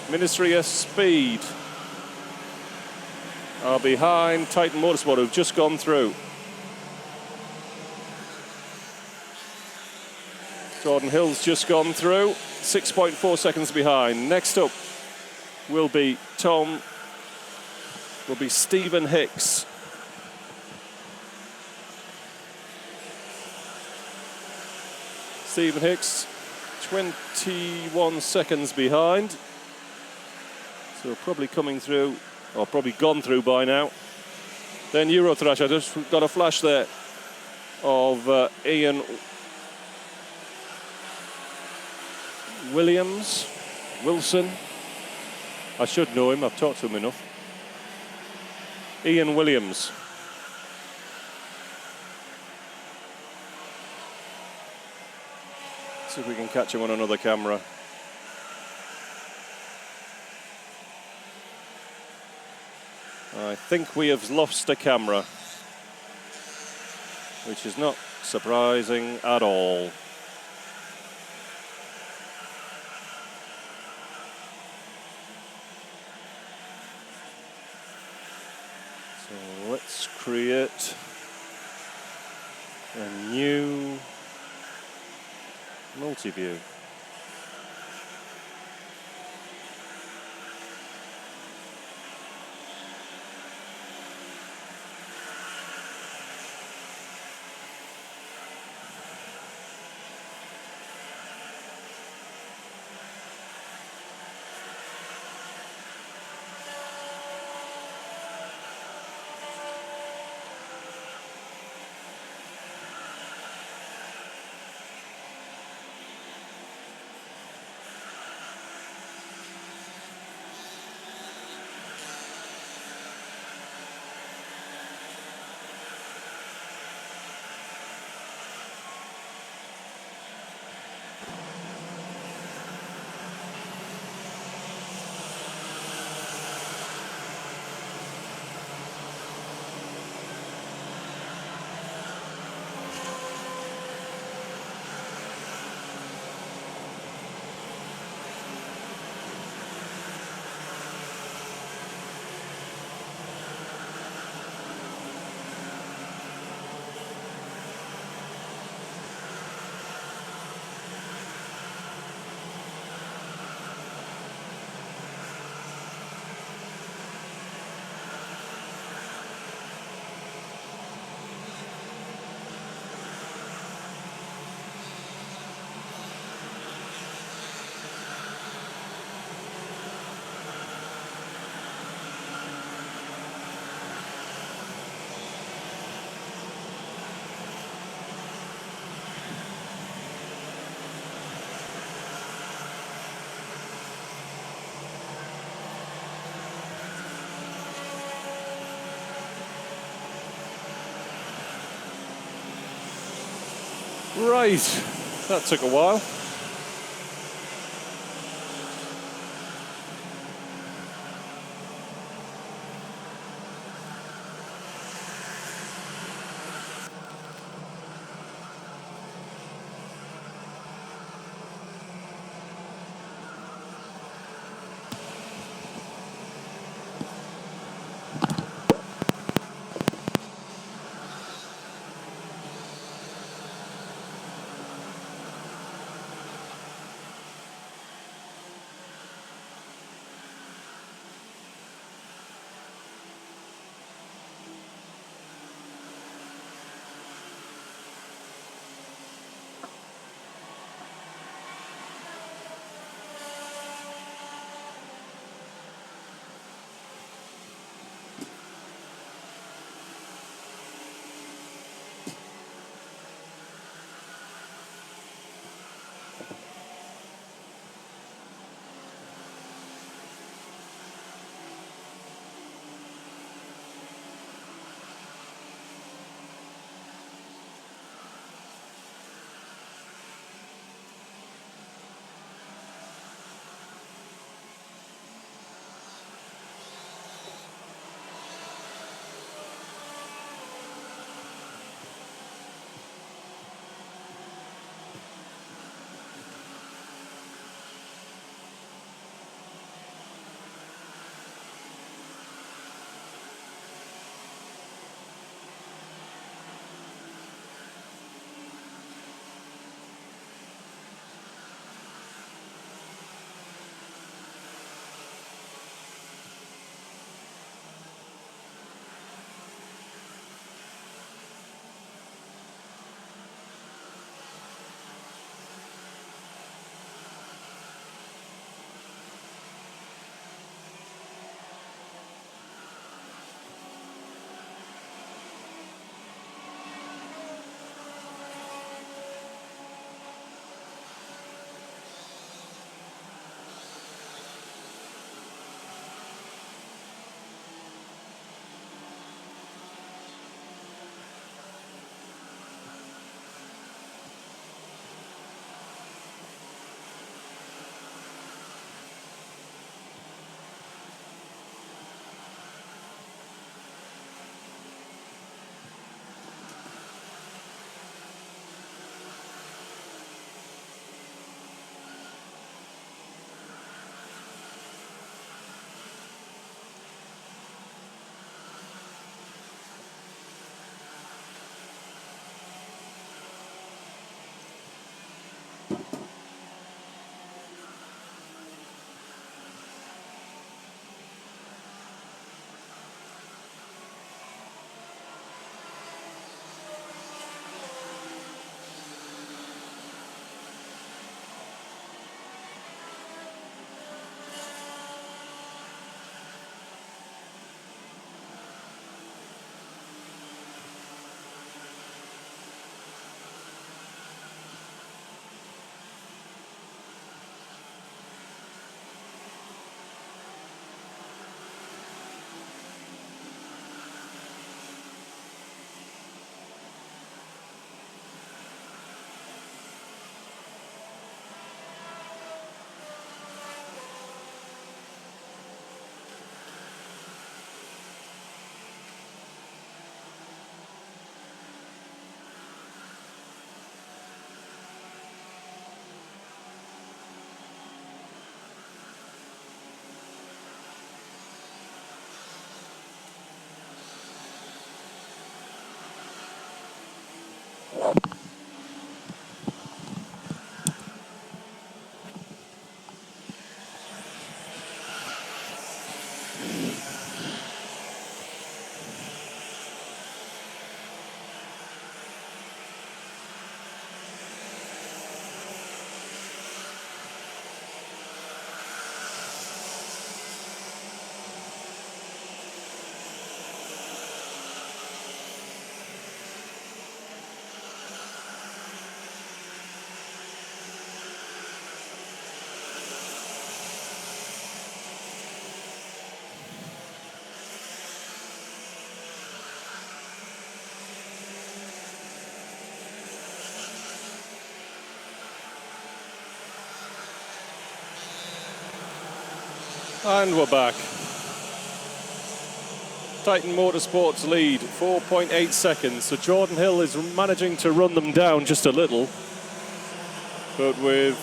Ministry of Speed are behind Titan Motorsport, who've just gone through. Jordan Hill's just gone through, 6.4 seconds behind. Next up will be Stephen Hicks. Stephen Hicks, 21 seconds behind. So probably coming through, or probably gone through by now. Then Eurothrash, I just got a flash there of Ian Wilson. I should know him, I've talked to him enough. Ian Williams. See if we can catch him on another camera. I think we have lost a camera, which is not surprising at all. So let's create a new multi-view. Right, that took a while. And we're back. Titan Motorsport's lead, 4.8 seconds. So Jordan Hill is managing to run them down just a little. But with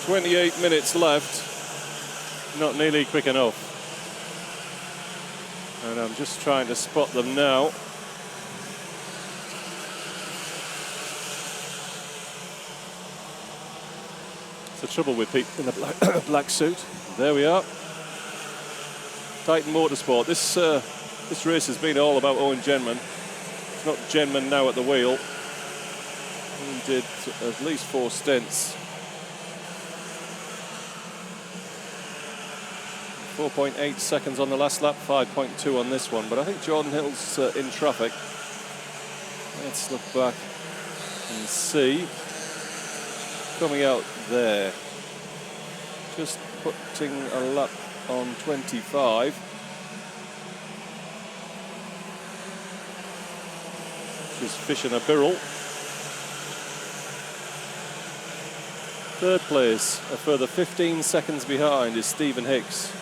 28 minutes left, not nearly quick enough. And I'm just trying to spot them now. It's the trouble with people in the black suit. There we are. Titan Motorsport. This race has been all about Owen Genman. It's not Genman now at the wheel. He did at least 4 stints. 4.8 seconds on the last lap, 5.2 on this one. But I think Jordan Hill's in traffic. Let's look back and see. Coming out there. Just putting a lap on 25. Just fishing a barrel. Third place, a further 15 seconds behind, is Stephen Hicks.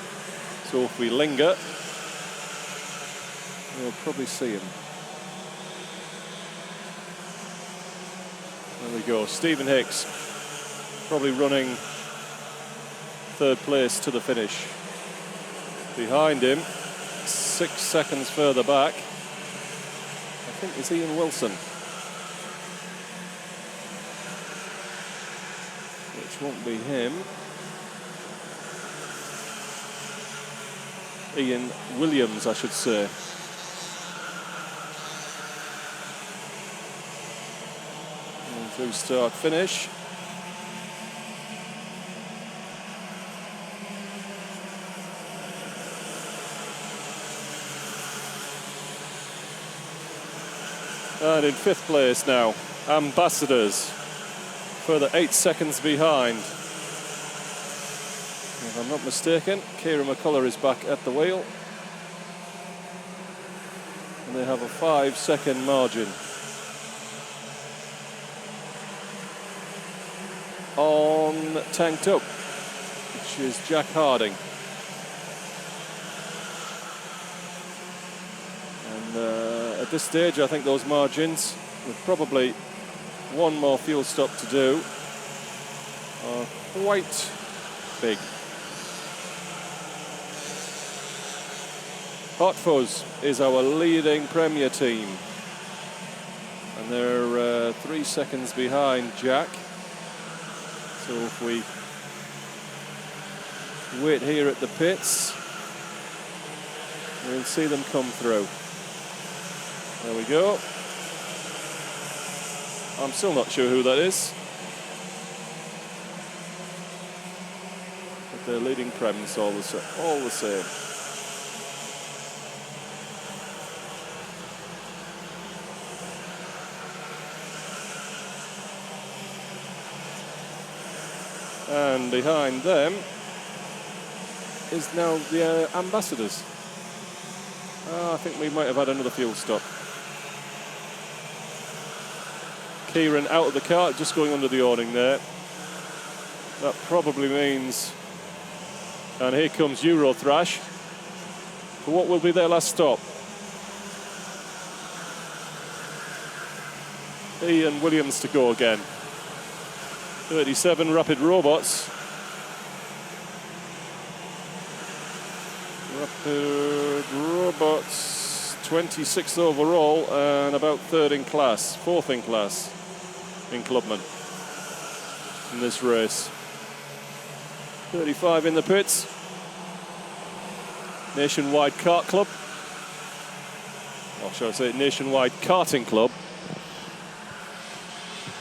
So if we linger, we'll probably see him. There we go, Stephen Hicks, probably running third place to the finish. Behind him, 6 seconds further back, I think is Ian Wilson. Which won't be him. Ian Williams, I should say. And through start finish. And in 5th place now, Ambassadors, further 8 seconds behind. If I'm not mistaken, Kieran McCullough is back at the wheel. And they have a 5-second margin. On tanked up, which is Jack Harding. And at this stage, I think those margins, with probably one more fuel stop to do, are quite big. Hot Fuzz is our leading Premier team. And they're 3 seconds behind Jack. So if we wait here at the pits, we'll see them come through. There we go. I'm still not sure who that is. But they're leading Prems all the same. And behind them is now the Ambassadors. I think we might have had another fuel stop. Kieran out of the car, just going under the awning there. That probably means, and here comes Eurothrash for what will be their last stop. Ian Williams to go again. 37 Rapid Robots. Rapid Robots, 26th overall and about 3rd in class, 4th in class in Clubman in this race. 35 in the pits. Nationwide Kart Club. Or shall I say Nationwide Karting Club.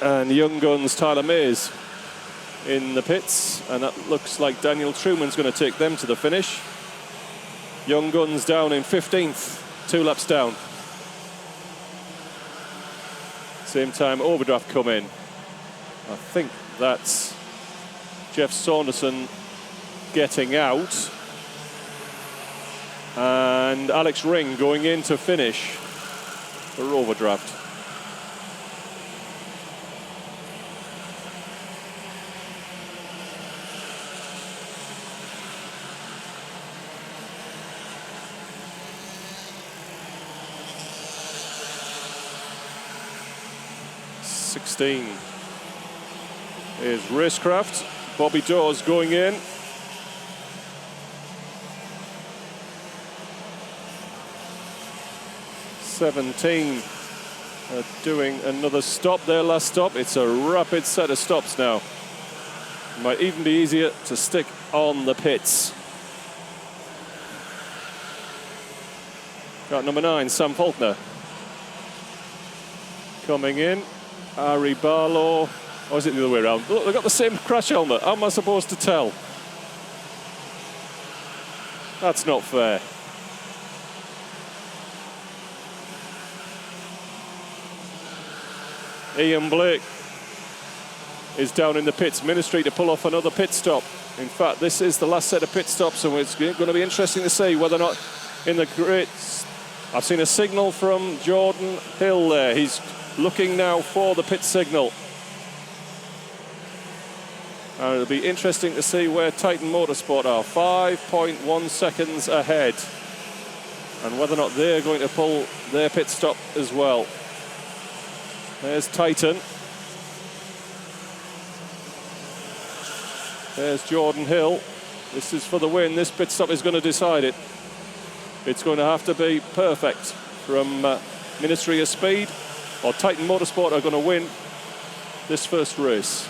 And Young Guns Tyler Mays in the pits, and that looks like Daniel Truman's going to take them to the finish. Young Guns down in 15th, 2 laps down. Same time Overdraft come in. I think that's Jeff Saunderson getting out, and Alex Ring going in to finish for Overdraft. 16 is Racecraft. Bobby Dawes going in. '17 doing another stop, their last stop. It's a rapid set of stops now. Might even be easier to stick on the pits. Got number 9, Sam Faulkner. Coming in, Ari Barlow. Or is it the other way around? Look, they've got the same crash helmet. How am I supposed to tell? That's not fair. Ian Blake is down in the pits. Ministry to pull off another pit stop. In fact, this is the last set of pit stops, so it's going to be interesting to see whether or not in the grids. I've seen a signal from Jordan Hill there. He's looking now for the pit signal. And it'll be interesting to see where Titan Motorsport are. 5.1 seconds ahead. And whether or not they're going to pull their pit stop as well. There's Titan. There's Jordan Hill. This is for the win. This pit stop is going to decide it. It's going to have to be perfect from Ministry of Speed, or Titan Motorsport are going to win this first race.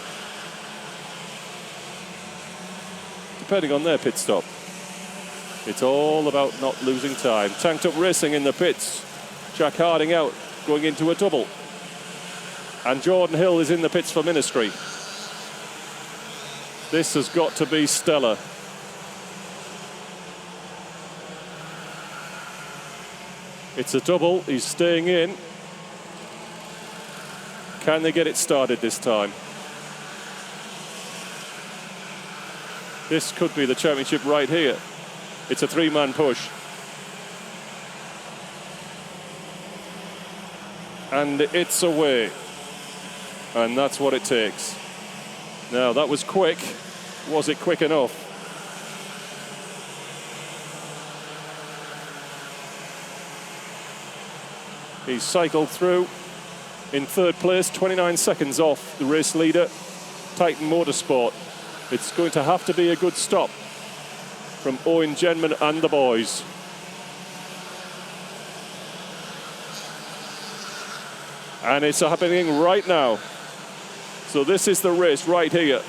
Depending on their pit stop. It's all about not losing time. Tanked Up Racing in the pits. Jack Harding out, going into a double. And Jordan Hill is in the pits for Ministry. This has got to be stellar. It's a double, he's staying in. Can they get it started this time? This could be the championship right here. It's a 3-man push. And it's away. And that's what it takes. Now, that was quick. Was it quick enough? He's cycled through in 3rd place, 29 seconds off the race leader, Titan Motorsport. It's going to have to be a good stop from Owen Genman and the boys. And it's happening right now. So this is the race right here.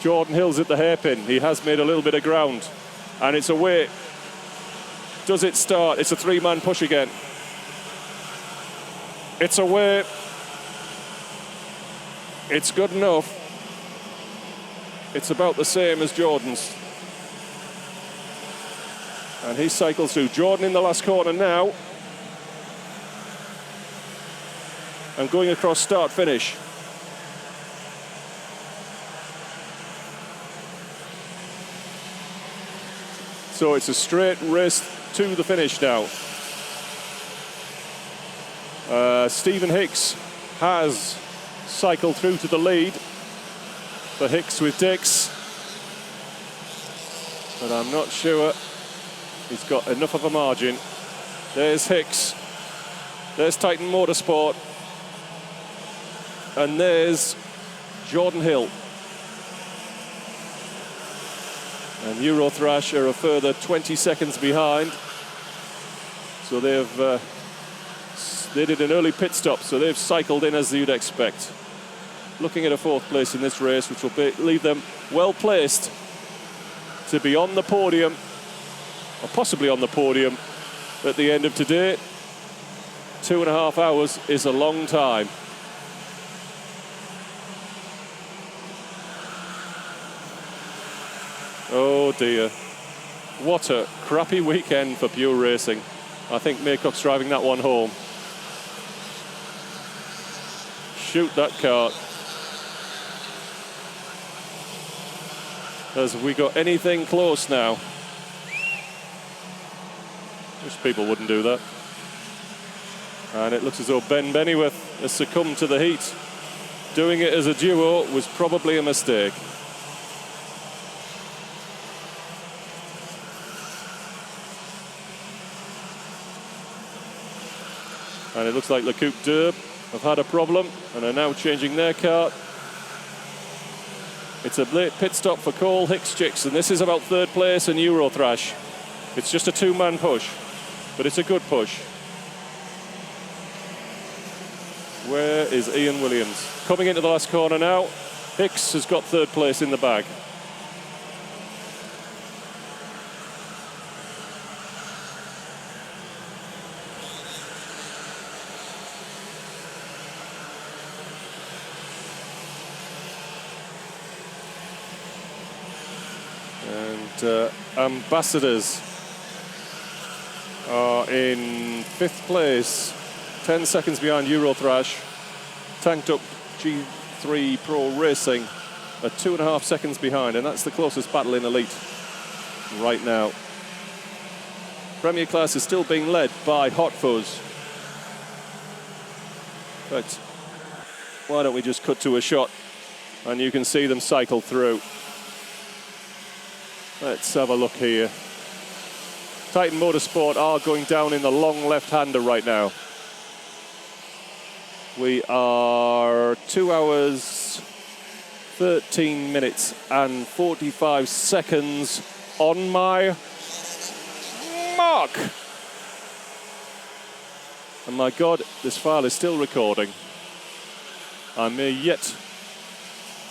Jordan Hill's at the hairpin. He has made a little bit of ground. And it's away. Does it start? It's a 3-man push again. It's away. It's good enough. It's about the same as Jordan's. And he cycles through. Jordan in the last corner now. And going across start-finish. So it's a straight race to the finish now. Stephen Hicks has cycled through to the lead. For Hicks with Dix. But I'm not sure he's got enough of a margin. There's Hicks. There's Titan Motorsport. And there's Jordan Hill. And Eurothrash are a further 20 seconds behind. So they did an early pit stop, so they've cycled in as you'd expect. Looking at a 4th place in this race, which will leave them well placed to be on the podium, or possibly on the podium at the end of today. 2.5 hours is a long time. Oh dear. What a crappy weekend for pure racing. I think Maycock's driving that one home. Shoot that cart. Has we got anything close now? Most people wouldn't do that. And it looks as though Ben Bennyworth has succumbed to the heat. Doing it as a duo was probably a mistake. And it looks like Le Coupe d'Herbe have had a problem and are now changing their car. It's a pit stop for Cole Hicks-Chicks, and this is about third place in Eurothrash. It's just a two-man push, but it's a good push. Where is Ian Williams? Coming into the last corner now. Hicks has got third place in the bag. And Ambassadors are in 5th place, 10 seconds behind Eurothrash. Tanked Up G3 Pro Racing are 2.5 seconds behind, and that's the closest battle in Elite right now. Premier Class is still being led by Hot Fuzz. But why don't we just cut to a shot and you can see them cycle through. Let's have a look here. Titan Motorsport are going down in the long left-hander right now. We are 2 hours, 13 minutes and 45 seconds on my mark. And my God, this file is still recording. I may yet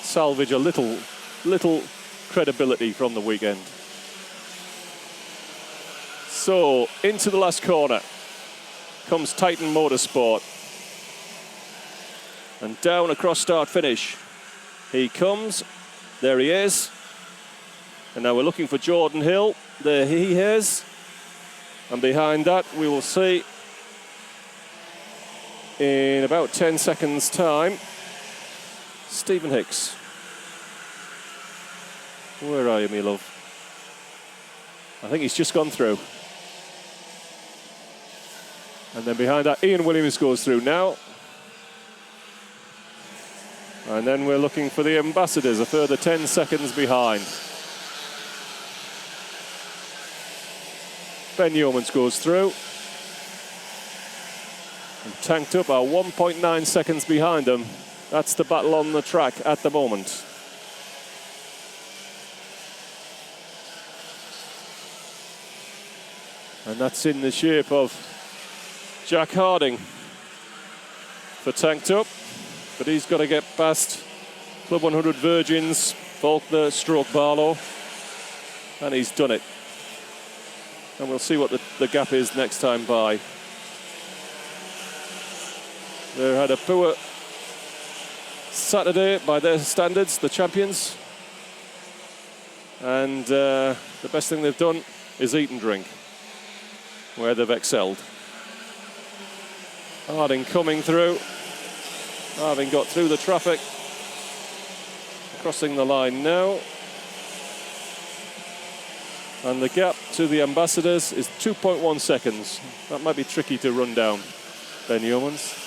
salvage a little credibility from the weekend. So, into the last corner comes Titan Motorsport. And down across start finish he comes. There he is. And now we're looking for Jordan Hill. There he is. And behind that we will see in about 10 seconds time Stephen Hicks. Where are you, me love? I think he's just gone through. And then behind that, Ian Williams goes through now. And then we're looking for the Ambassadors, a further 10 seconds behind. Ben Yeomans goes through. And Tanked Up are 1.9 seconds behind them. That's the battle on the track at the moment. And that's in the shape of Jack Harding for Tanked Up. But he's got to get past Club 100 Virgins, Faulkner, stroke Barlow. And he's done it. And we'll see what the gap is next time by. They had a poor Saturday by their standards, the champions. And the best thing they've done is eat and drink, where they've excelled. Harding coming through, having got through the traffic, crossing the line now. And the gap to the Ambassadors is 2.1 seconds. That might be tricky to run down, Ben Yeomans.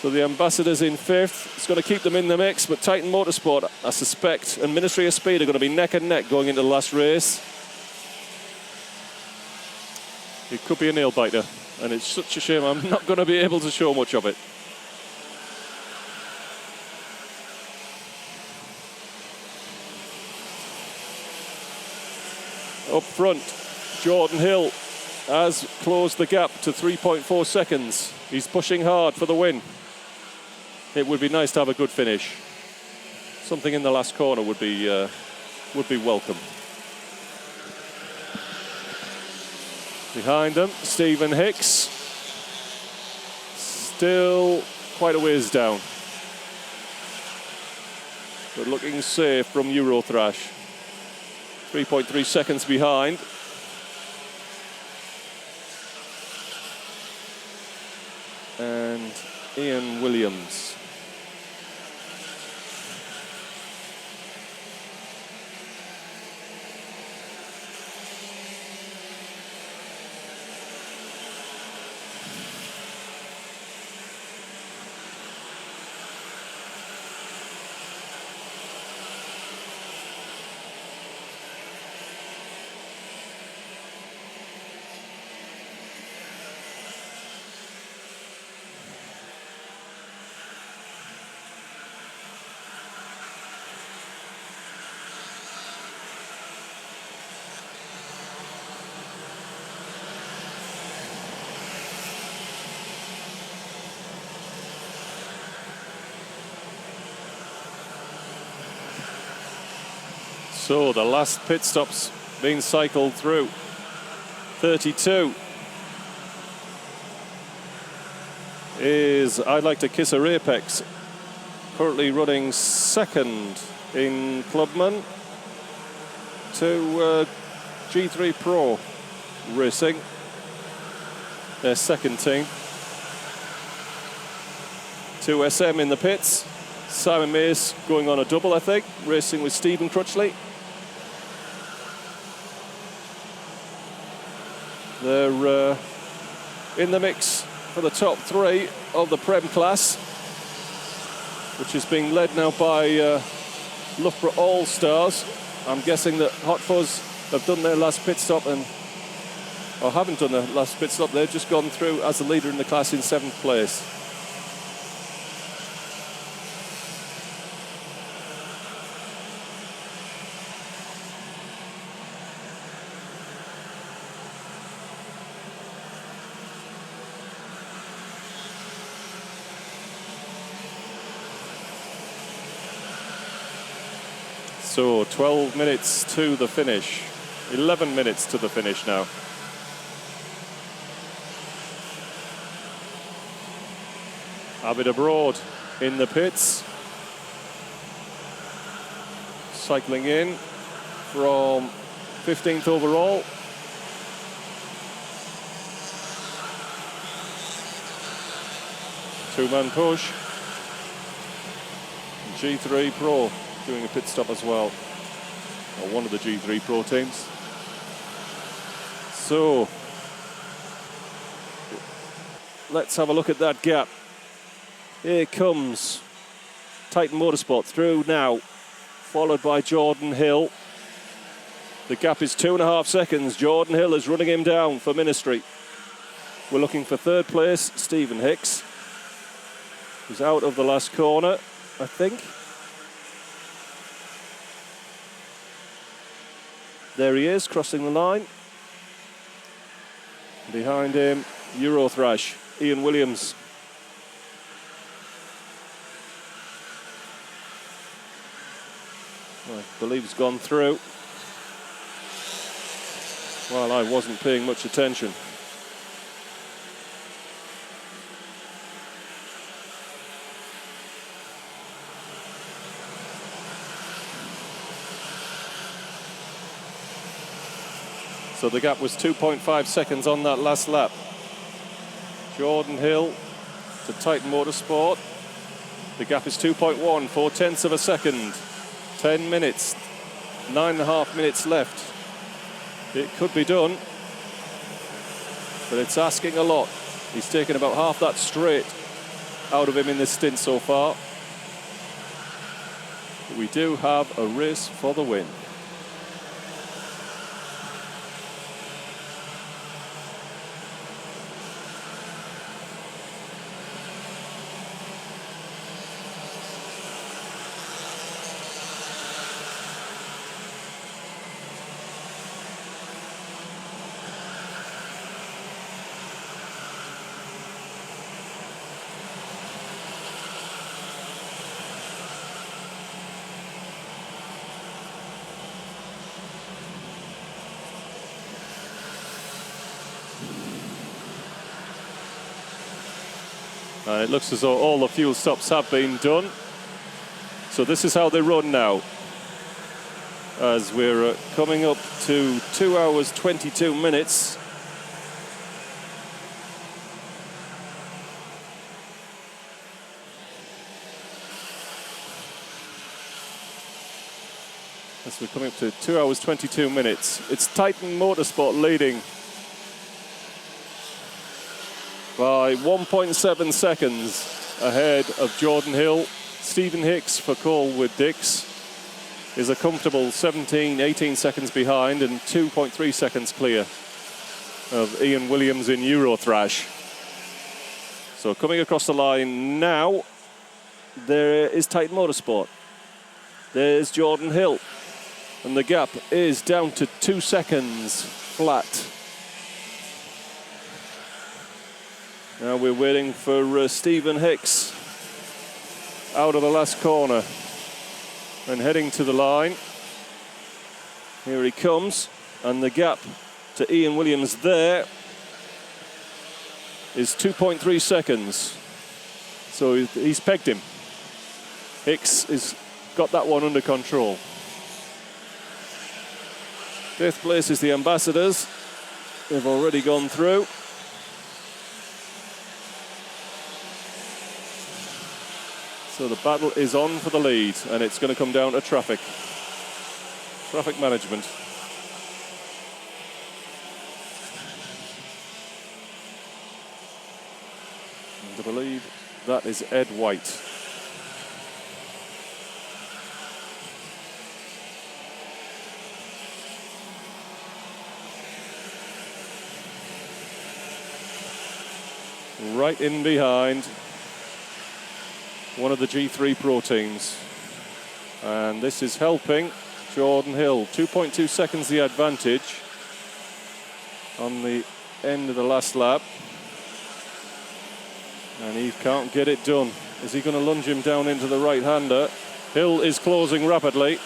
So the Ambassadors in 5th. It's going to keep them in the mix, but Titan Motorsport, I suspect, and Ministry of Speed are going to be neck and neck going into the last race. It could be a nail biter, and it's such a shame I'm not going to be able to show much of it. Up front, Jordan Hill has closed the gap to 3.4 seconds. He's pushing hard for the win. It would be nice to have a good finish. Something in the last corner would be welcome. Behind them, Stephen Hicks. Still quite a ways down. But looking safe from Eurothrash. 3.3 seconds behind. And Ian Williams. So the last pit stops being cycled through. 32 is I'd Like to Kiss a Apex, currently running second in Clubman, to G3 Pro Racing, their second team. To SM in the pits. Simon Mace going on a double, I think, racing with Stephen Crutchley. They're in the mix for the top three of the Prem class, which is being led now by Loughborough All-Stars. I'm guessing that Hot Fuzz have done their last pit stop or haven't done their last pit stop. They've just gone through as the leader in the class in 7th place. So 12 minutes to the finish, 11 minutes to the finish now. Abid Abroad in the pits, cycling in from 15th overall. Two-man push. G3 Pro doing a pit stop as well, or one of the G3 Pro teams. So let's have a look at that gap. Here comes Titan Motorsport through now, followed by Jordan Hill. The gap is 2.5 seconds. Jordan Hill is running him down for Ministry. We're looking for third place, Stephen Hicks, who's out of the last corner, I think. There he is, crossing the line. Behind him, Eurothrash, Ian Williams. I believe he's gone through. Well, I wasn't paying much attention. So the gap was 2.5 seconds on that last lap. Jordan Hill to Titan Motorsport. The gap is 2.1, 4/10 of a second. 10 minutes, 9.5 minutes left. It could be done, but it's asking a lot. He's taken about half that straight out of him in this stint so far. But we do have a race for the win. And it looks as though all the fuel stops have been done. So this is how they run now. As we're coming up to 2 hours, 22 minutes. As we're coming up to 2 hours, 22 minutes. It's Titan Motorsport leading by 1.7 seconds ahead of Jordan Hill. Stephen Hicks for Colwood Dix is a comfortable 17, 18 seconds behind and 2.3 seconds clear of Ian Williams in Eurothrash. So coming across the line now, there is Titan Motorsport. There's Jordan Hill. And the gap is down to 2 seconds flat. Now we're waiting for Stephen Hicks out of the last corner and heading to the line. Here he comes, and the gap to Ian Williams there is 2.3 seconds. So he's pegged him. Hicks has got that one under control. 5th place is the Ambassadors. They've already gone through. So the battle is on for the lead, and it's going to come down to traffic management. And I believe that is Ed White. Right in behind one of the G3 Pro teams. And this is helping Jordan Hill. 2.2 seconds the advantage on the end of the last lap. And he can't get it done. Is he going to lunge him down into the right-hander? Hill is closing rapidly.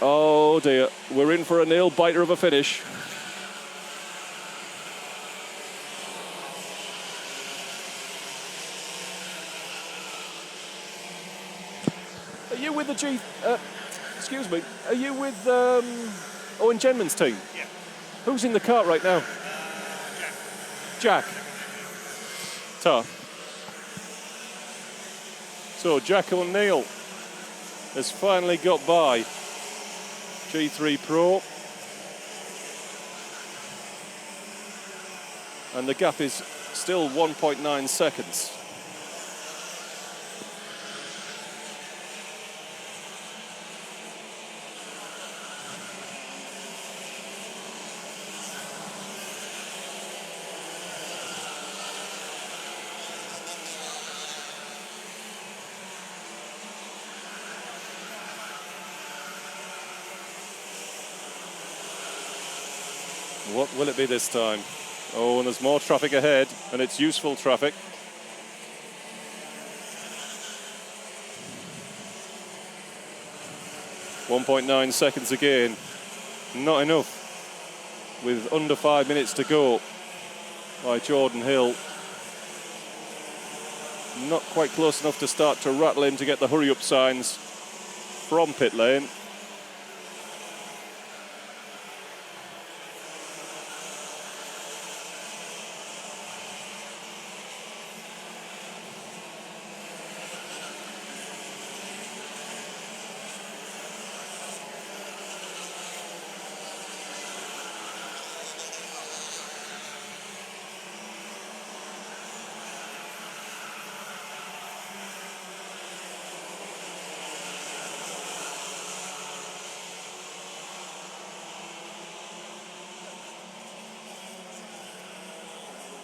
Oh dear, we're in for a nail-biter of a finish. Are you with the excuse me, are you with Owen Genman's team? Yeah. Who's in the cart right now? Jack. Tough. So Jack O'Neill has finally got by G3 Pro. And the gap is still 1.9 seconds. What will it be this time? Oh, and there's more traffic ahead, and it's useful traffic. .9 seconds again. Not enough with under 5 minutes to go by Jordan Hill. Not quite close enough to start to rattle him to get the hurry-up signs from pit lane.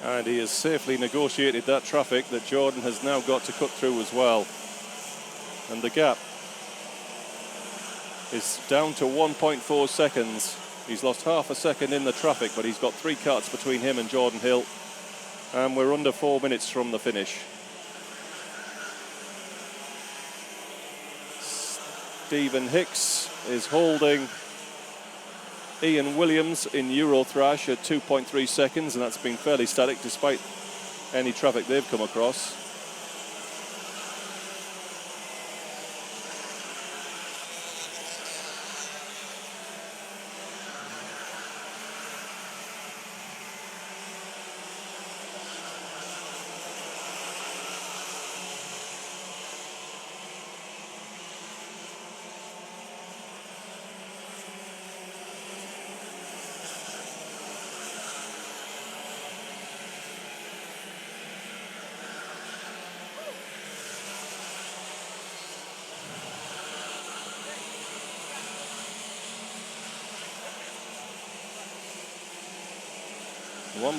And he has safely negotiated that traffic that Jordan has now got to cut through as well. And the gap is down to 1.4 seconds. He's lost half a second in the traffic, but he's got 3 carts between him and Jordan Hill. And we're under 4 minutes from the finish. Stephen Hicks is holding Ian Williams in Eurothrash at 2.3 seconds, and that's been fairly static despite any traffic they've come across.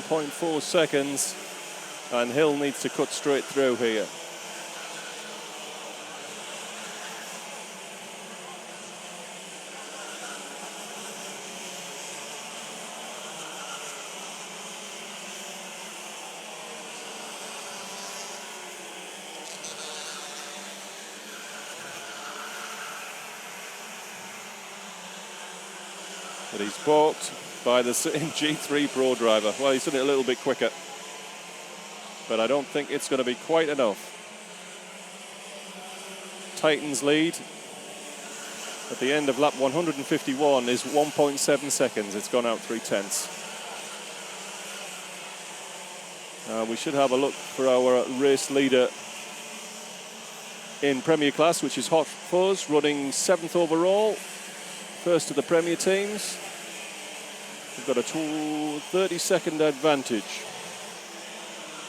.4 seconds, and Hill needs to cut straight through here. But he's balked by the same G3 Pro driver. Well, he's done it a little bit quicker, but I don't think it's going to be quite enough. Titan's lead at the end of lap 151 is 1.7 seconds. It's gone out 3/10. We should have a look for our race leader in Premier Class, which is Hot Fuzz, running 7th overall, first of the Premier teams. We've got a 30-second advantage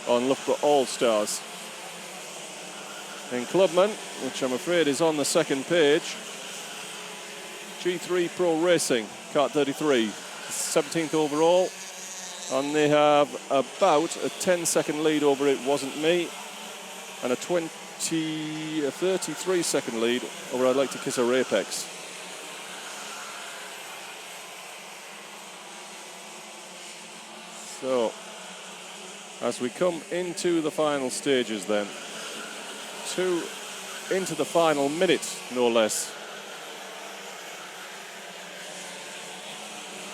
on Loughborough All-Stars. In Clubman, which I'm afraid is on the second page, G3 Pro Racing, Kart 33, 17th overall, and they have about a 10-second lead over It Wasn't Me, and a 33-second lead over I'd Like to Kiss Her Apex. So, as we come into the final stages then, into the final minute, no less.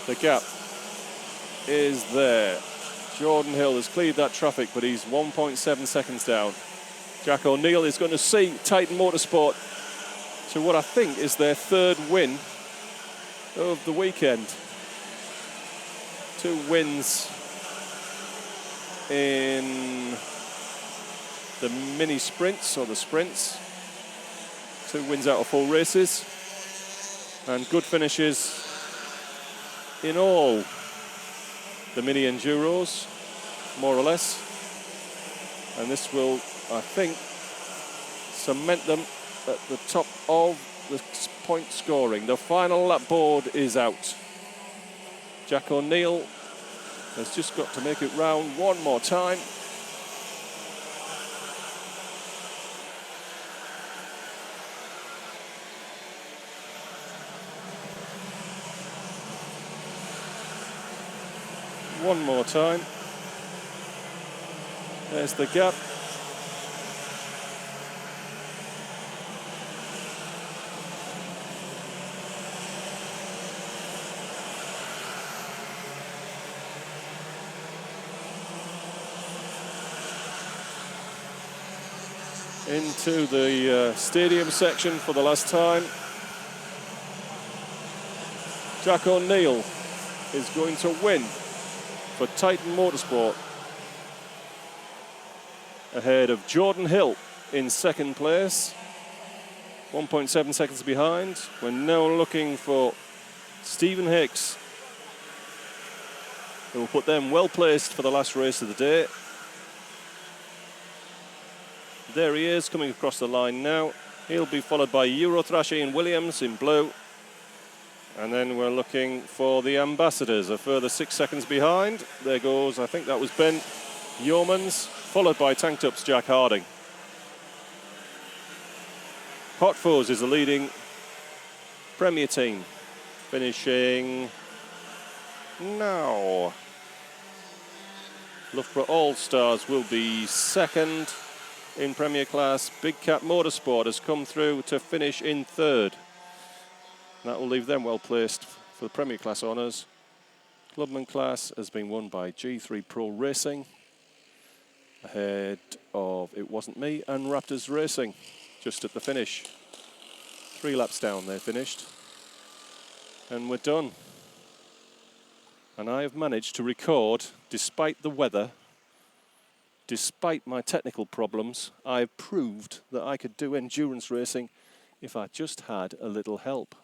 The gap is there. Jordan Hill has cleared that traffic, but he's 1.7 seconds down. Jack O'Neill is going to see Titan Motorsport to what I think is their third win of the weekend. 2 wins in the mini sprints, or the sprints. 2 wins out of 4 races, and good finishes in all the mini enduros, more or less. And this will, I think, cement them at the top of the point scoring. The final lap board is out. Jack O'Neill has just got to make it round one more time. One more time. There's the gap. Into the stadium section for the last time. Jack O'Neill is going to win for Titan Motorsport, ahead of Jordan Hill in second place, 1.7 seconds behind. We're now looking for Stephen Hicks, who will put them well placed for the last race of the day. There he is, coming across the line now. He'll be followed by Eurothrash Ian Williams in blue. And then we're looking for the Ambassadors, a further 6 seconds behind. There goes, I think that was Ben Yeomans, followed by Tanked Up's Jack Harding. Hot Fuzz is the leading Premier team, finishing now. Loughborough All-Stars will be second in Premier Class. Big Cat Motorsport has come through to finish in third. That will leave them well placed for the Premier Class honours. Clubman Class has been won by G3 Pro Racing, ahead of It Wasn't Me and Raptors Racing, just at the finish. 3 laps down they finished. And we're done. And I have managed to record, despite the weather, despite my technical problems, I've proved that I could do endurance racing if I just had a little help.